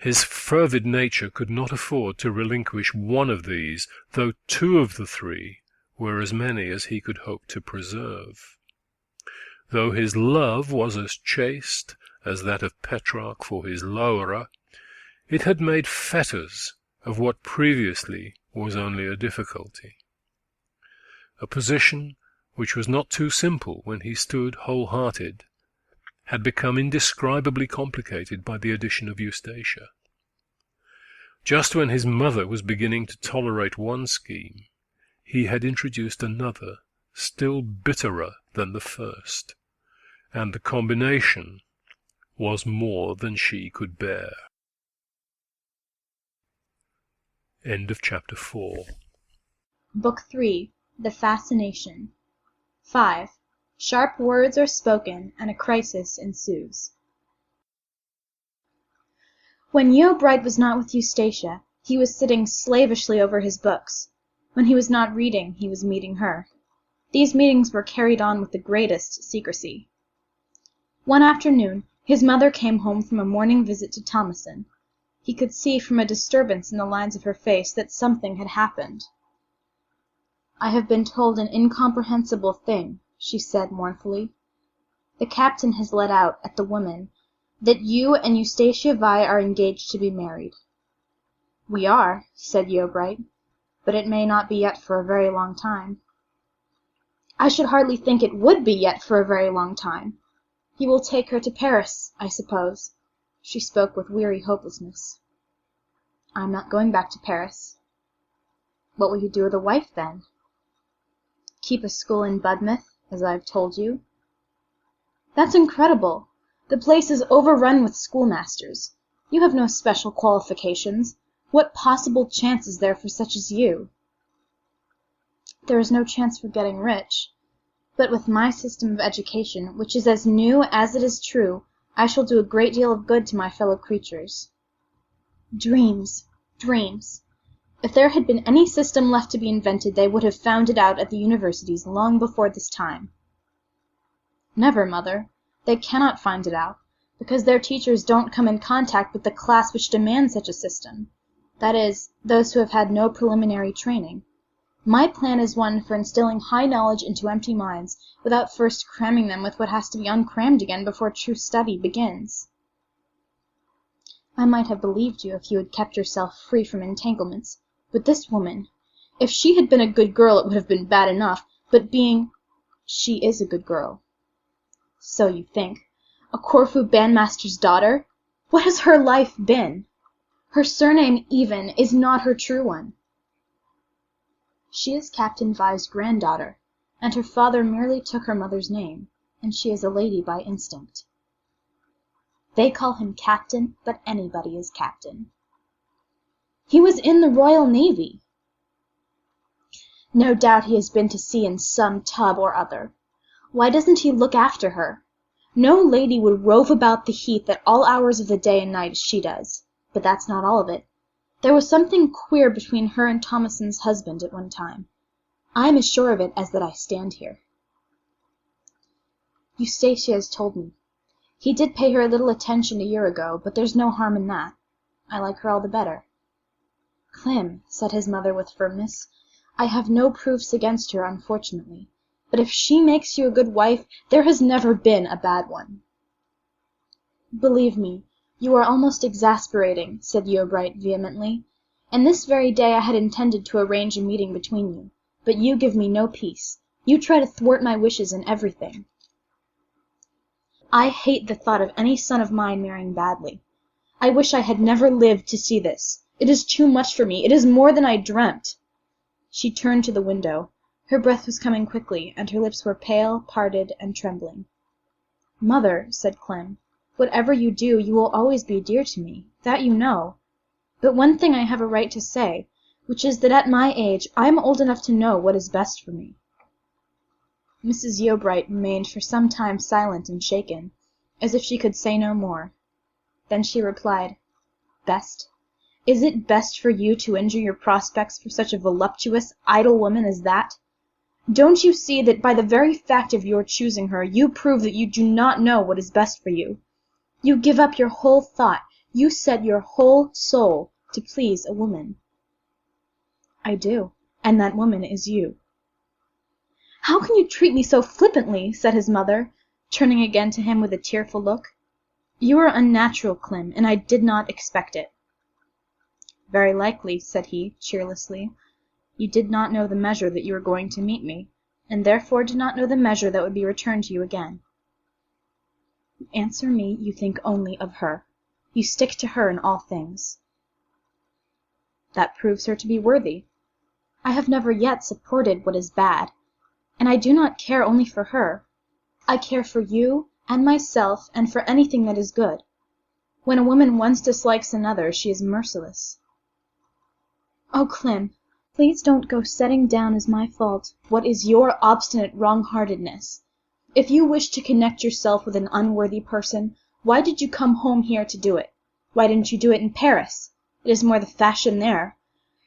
His fervid nature could not afford to relinquish one of these, though 2 of the 3 were as many as he could hope to preserve. Though his love was as chaste as that of Petrarch for his Laura, it had made fetters of what previously was only a difficulty. A position which was not too simple when he stood whole-hearted, had become indescribably complicated by the addition of Eustacia. Just when his mother was beginning to tolerate one scheme, he had introduced another, still bitterer than the first, and the combination was more than she could bear. End of chapter 4. Book 3. The Fascination. 5. Sharp words are spoken, and a crisis ensues. When Yeobright was not with Eustacia, he was sitting slavishly over his books. When he was not reading, he was meeting her. These meetings were carried on with the greatest secrecy. One afternoon his mother came home from a morning visit to Thomasin. He could see from a disturbance in the lines of her face that something had happened. "I have been told an incomprehensible thing," she said mournfully. "The captain has let out, at the woman, that you and Eustacia Vi are engaged to be married." "We are," said Yeobright, "but it may not be yet for a very long time." "I should hardly think it would be yet for a very long time. You will take her to Paris, I suppose." She spoke with weary hopelessness. "I am not going back to Paris." "What will you do with a wife, then?" "Keep a school in Budmouth, as I have told you." "That's incredible. The place is overrun with schoolmasters. You have no special qualifications. What possible chance is there for such as you?" "There is no chance for getting rich. But with my system of education, which is as new as it is true, I shall do a great deal of good to my fellow creatures." Dreams! Dreams! If there had been any system left to be invented, they would have found it out at the universities long before this time. "Never, mother. They cannot find it out, because their teachers don't come in contact with the class which demands such a system, that is, those who have had no preliminary training. My plan is one for instilling high knowledge into empty minds, without first cramming them with what has to be uncrammed again before true study begins." "I might have believed you if you had kept yourself free from entanglements. But this woman, if she had been a good girl it would have been bad enough, but being—" "She is a good girl." "So you think. A Corfu bandmaster's daughter? What has her life been? Her surname, even, is not her true one." "She is Captain Vi's granddaughter, and her father merely took her mother's name, and she is a lady by instinct." They call him captain, but anybody is captain. He was in the Royal Navy. No doubt he has been to sea in some tub or other. Why doesn't he look after her? No lady would rove about the heath at all hours of the day and night as she does. But that's not all of it. There was something queer between her and Thomason's husband at one time. I am as sure of it as that I stand here. Eustacia has told me. He did pay her a little attention a year ago, but there's no harm in that. I like her all the better. Clem, said his mother with firmness, I have no proofs against her, unfortunately. But if she makes you a good wife, there has never been a bad one. Believe me, you are almost exasperating, said Yeobright vehemently, and this very day I had intended to arrange a meeting between you. But you give me no peace. You try to thwart my wishes in everything. I hate the thought of any son of mine marrying badly. I wish I had never lived to see this. It is too much for me. It is more than I dreamt. She turned to the window. Her breath was coming quickly, and her lips were pale, parted, and trembling. Mother, said Clem, whatever you do, you will always be dear to me. That you know. But one thing I have a right to say, which is that at my age I am old enough to know what is best for me. Mrs. Yeobright remained for some time silent and shaken, as if she could say no more. Then she replied, Best? Is it best for you to injure your prospects for such a voluptuous, idle woman as that? Don't you see that by the very fact of your choosing her, you prove that you do not know what is best for you? You give up your whole thought, you set your whole soul to please a woman. I do, and that woman is you. How can you treat me so flippantly? Said his mother, turning again to him with a tearful look. You are unnatural, Clem, and I did not expect it. Very likely, said he, cheerlessly. You did not know the measure that you were going to meet me, and therefore did not know the measure that would be returned to you again. You answer me, you think only of her. You stick to her in all things. That proves her to be worthy. I have never yet supported what is bad, and I do not care only for her. I care for you and myself and for anything that is good. When a woman once dislikes another, she is merciless. Oh, Clem, please don't go setting down as my fault what is your obstinate wrong-heartedness. If you wish to connect yourself with an unworthy person, why did you come home here to do it? Why didn't you do it in Paris? It is more the fashion there.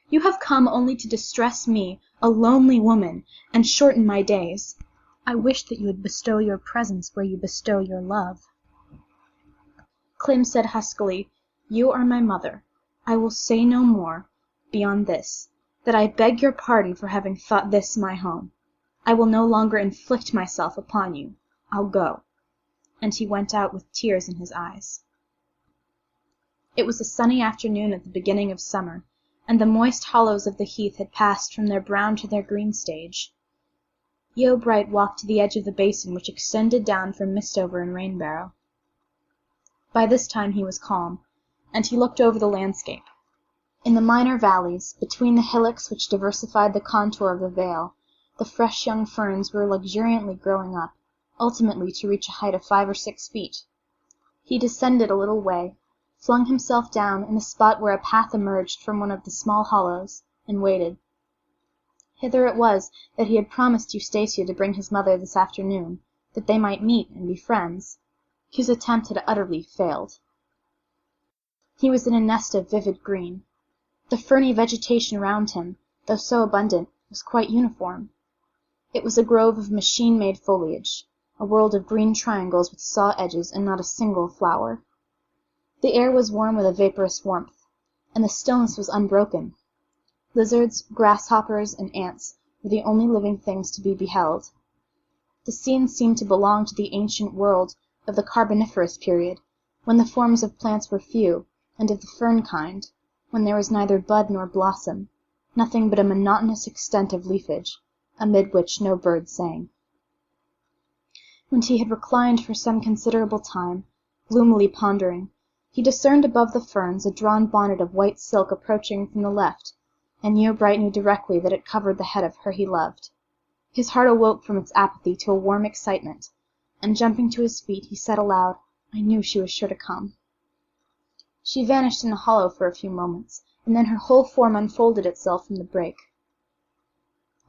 You have come only to distress me, a lonely woman, and shorten my days. I wish that you would bestow your presence where you bestow your love. Clem said huskily, You are my mother. I will say no more, beyond this, that I beg your pardon for having thought this my home. I will no longer inflict myself upon you. I'll go. And he went out with tears in his eyes. It was a sunny afternoon at the beginning of summer, and the moist hollows of the heath had passed from their brown to their green stage. Yeobright walked to the edge of the basin which extended down from Mistover and Rainbarrow. By this time he was calm, and he looked over the landscape. In the minor valleys, between the hillocks which diversified the contour of the vale, the fresh young ferns were luxuriantly growing up, ultimately to reach a height of 5 or 6 feet. He descended a little way, flung himself down in a spot where a path emerged from one of the small hollows, and waited. Hither it was that he had promised Eustacia to bring his mother this afternoon, that they might meet and be friends. His attempt had utterly failed. He was in a nest of vivid green. The ferny vegetation round him, though so abundant, was quite uniform. It was a grove of machine-made foliage, a world of green triangles with saw edges and not a single flower. The air was warm with a vaporous warmth, and the stillness was unbroken. Lizards, grasshoppers, and ants were the only living things to be beheld. The scene seemed to belong to the ancient world of the Carboniferous period, when the forms of plants were few, and of the fern kind, when there was neither bud nor blossom, nothing but a monotonous extent of leafage, amid which no bird sang. When he had reclined for some considerable time, gloomily pondering, he discerned above the ferns a drawn bonnet of white silk approaching from the left, and Yeobright knew directly that it covered the head of her he loved. His heart awoke from its apathy to a warm excitement, and jumping to his feet he said aloud, I knew she was sure to come." She vanished in a hollow for a few moments, and then her whole form unfolded itself from the break.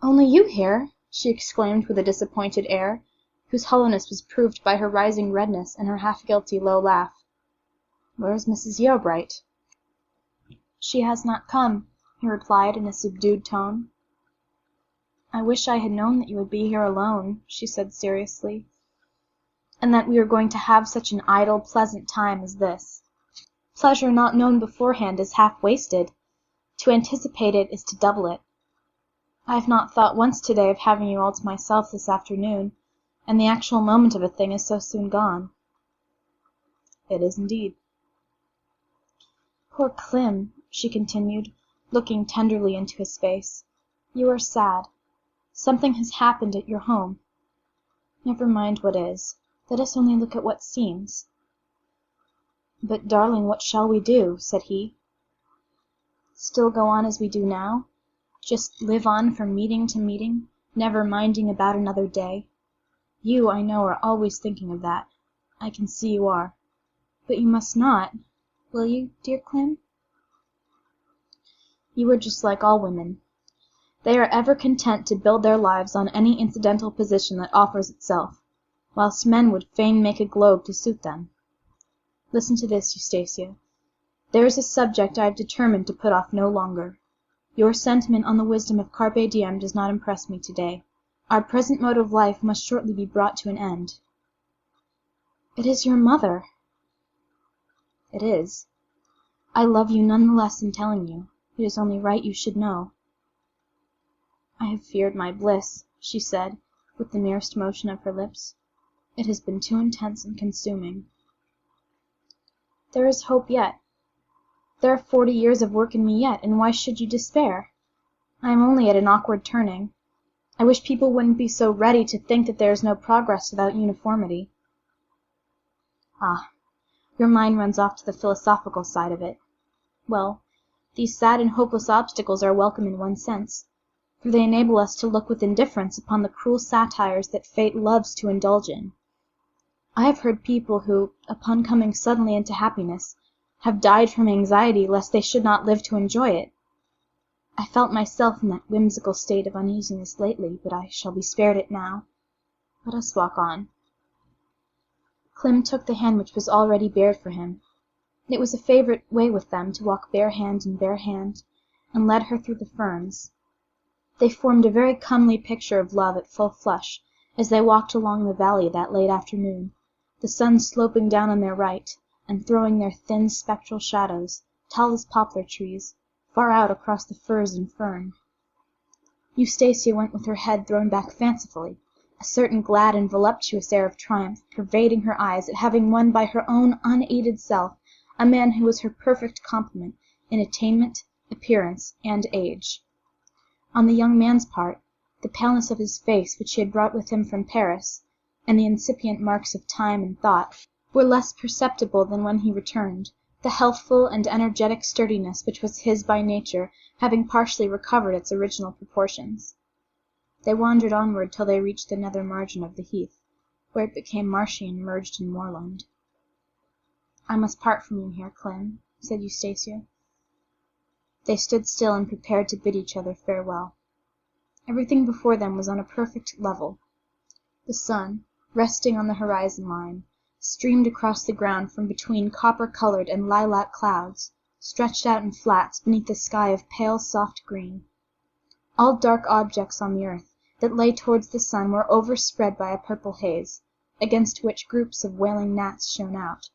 "Only you here!" she exclaimed with a disappointed air, whose hollowness was proved by her rising redness and her half-guilty low laugh. "Where is Mrs. Yeobright?" "She has not come," he replied in a subdued tone. "I wish I had known that you would be here alone," she said seriously, "and that we were going to have such an idle, pleasant time as this. Pleasure not known beforehand is half wasted. To anticipate it is to double it. I have not thought once to-day of having you all to myself this afternoon, and the actual moment of a thing is so soon gone." "It is indeed." "Poor Clem," she continued, looking tenderly into his face. "You are sad. Something has happened at your home. Never mind what is. Let us only look at what seems." "But, darling, what shall we do?" said he. "Still go on as we do now? Just live on from meeting to meeting, never minding about another day? You, I know, are always thinking of that. I can see you are. But you must not. Will you, dear Clem?" "You are just like all women. They are ever content to build their lives on any incidental position that offers itself, whilst men would fain make a globe to suit them. Listen to this, Eustacia. There is a subject I have determined to put off no longer. Your sentiment on the wisdom of carpe diem does not impress me to-day. Our present mode of life must shortly be brought to an end." "It is your mother." "It is. I love you none the less in telling you. It is only right you should know." "I have feared my bliss," she said, with the merest motion of her lips. "It has been too intense and consuming." "There is hope yet. There are 40 years of work in me yet, and why should you despair? I am only at an awkward turning. I wish people wouldn't be so ready to think that there is no progress without uniformity." "Ah, your mind runs off to the philosophical side of it. Well, these sad and hopeless obstacles are welcome in one sense, for they enable us to look with indifference upon the cruel satires that fate loves to indulge in. I have heard people who, upon coming suddenly into happiness, have died from anxiety lest they should not live to enjoy it. I felt myself in that whimsical state of uneasiness lately, but I shall be spared it now. Let us walk on." Clem took the hand which was already bared for him. It was a favourite way with them to walk bare hand in bare hand, and led her through the ferns. They formed a very comely picture of love at full flush, as they walked along the valley that late afternoon, the sun sloping down on their right, and throwing their thin spectral shadows, tall as poplar trees, far out across the furze and fern. Eustacia went with her head thrown back fancifully, a certain glad and voluptuous air of triumph pervading her eyes at having won by her own unaided self a man who was her perfect complement in attainment, appearance, and age. On the young man's part, the paleness of his face which he had brought with him from Paris, and the incipient marks of time and thought, were less perceptible than when he returned, the healthful and energetic sturdiness which was his by nature having partially recovered its original proportions. They wandered onward till they reached the nether margin of the heath, where it became marshy and merged in moorland. "I must part from you here, Clem," said Eustacia. They stood still and prepared to bid each other farewell. Everything before them was on a perfect level. The sun, resting on the horizon line, streamed across the ground from between copper-coloured and lilac clouds, stretched out in flats beneath a sky of pale soft green. All dark objects on the earth that lay towards the sun were overspread by a purple haze, against which groups of wailing gnats shone out,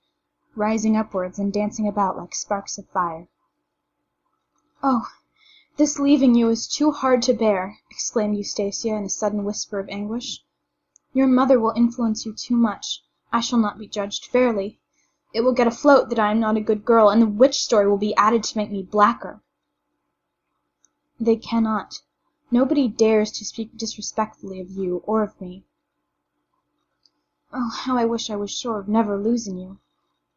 rising upwards and dancing about like sparks of fire. "Oh, this leaving you is too hard to bear!" exclaimed Eustacia in a sudden whisper of anguish. "Your mother will influence you too much. I shall not be judged fairly. It will get afloat that I am not a good girl, and the witch story will be added to make me blacker." "They cannot. Nobody dares to speak disrespectfully of you or of me." "Oh, how I wish I was sure of never losing you,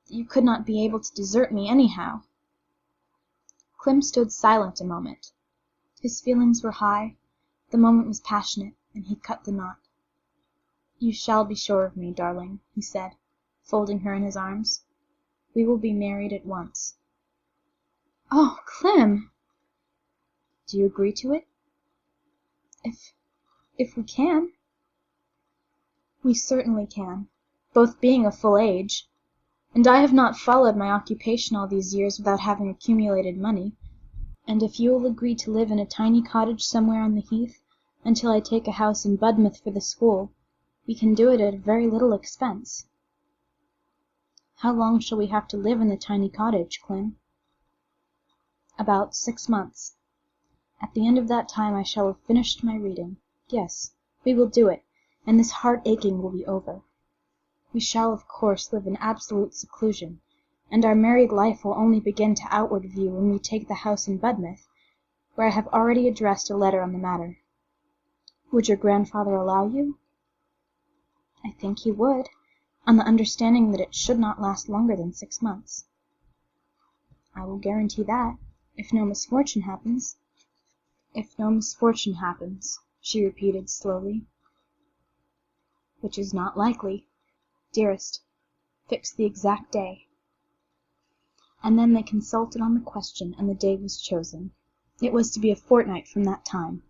that you could not be able to desert me anyhow." Clem stood silent a moment. His feelings were high, the moment was passionate, and he cut the knot. "You shall be sure of me, darling," he said, folding her in his arms. "We will be married at once." "Oh, Clem!" "Do you agree to it?" If we can." "We certainly can, both being of full age. And I have not followed my occupation all these years without having accumulated money. And if you will agree to live in a tiny cottage somewhere on the heath until I take a house in Budmouth for the school, we can do it at a very little expense." "How long shall we have to live in the tiny cottage, Clem?" "About 6 months. At the end of that time I shall have finished my reading. Yes, we will do it, and this heart-aching will be over. We shall, of course, live in absolute seclusion, and our married life will only begin to outward view when we take the house in Budmouth, where I have already addressed a letter on the matter. Would your grandfather allow you?" "I think he would, on the understanding that it should not last longer than 6 months." "I will guarantee that, if no misfortune happens." "If no misfortune happens," she repeated slowly. "Which is not likely. Dearest, fix the exact day." And then they consulted on the question, and the day was chosen. It was to be a fortnight from that time.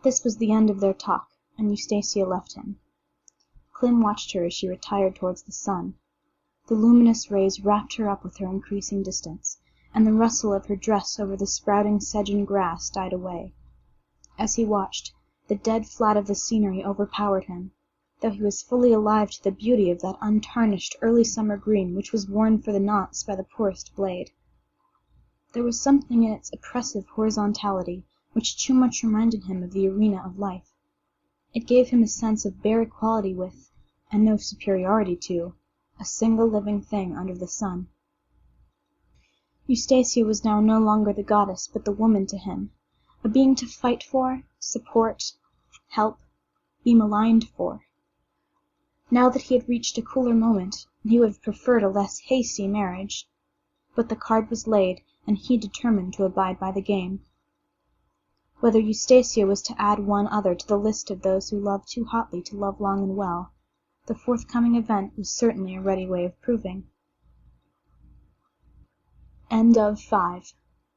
This was the end of their talk, and Eustacia left him. Clem watched her as she retired towards the sun. The luminous rays wrapped her up with her increasing distance, and the rustle of her dress over the sprouting sedge and grass died away. As he watched, the dead flat of the scenery overpowered him, though he was fully alive to the beauty of that untarnished early summer green which was worn for the nonce by the poorest blade. There was something in its oppressive horizontality which too much reminded him of the arena of life. It gave him a sense of bare equality with, and no superiority to, a single living thing under the sun. Eustacia was now no longer the goddess but the woman to him, a being to fight for, support, help, be maligned for. Now that he had reached a cooler moment, he would have preferred a less hasty marriage. But the card was laid, and he determined to abide by the game. Whether Eustacia was to add one other to the list of those who loved too hotly to love long and well, the forthcoming event was certainly a ready way of proving. End of 5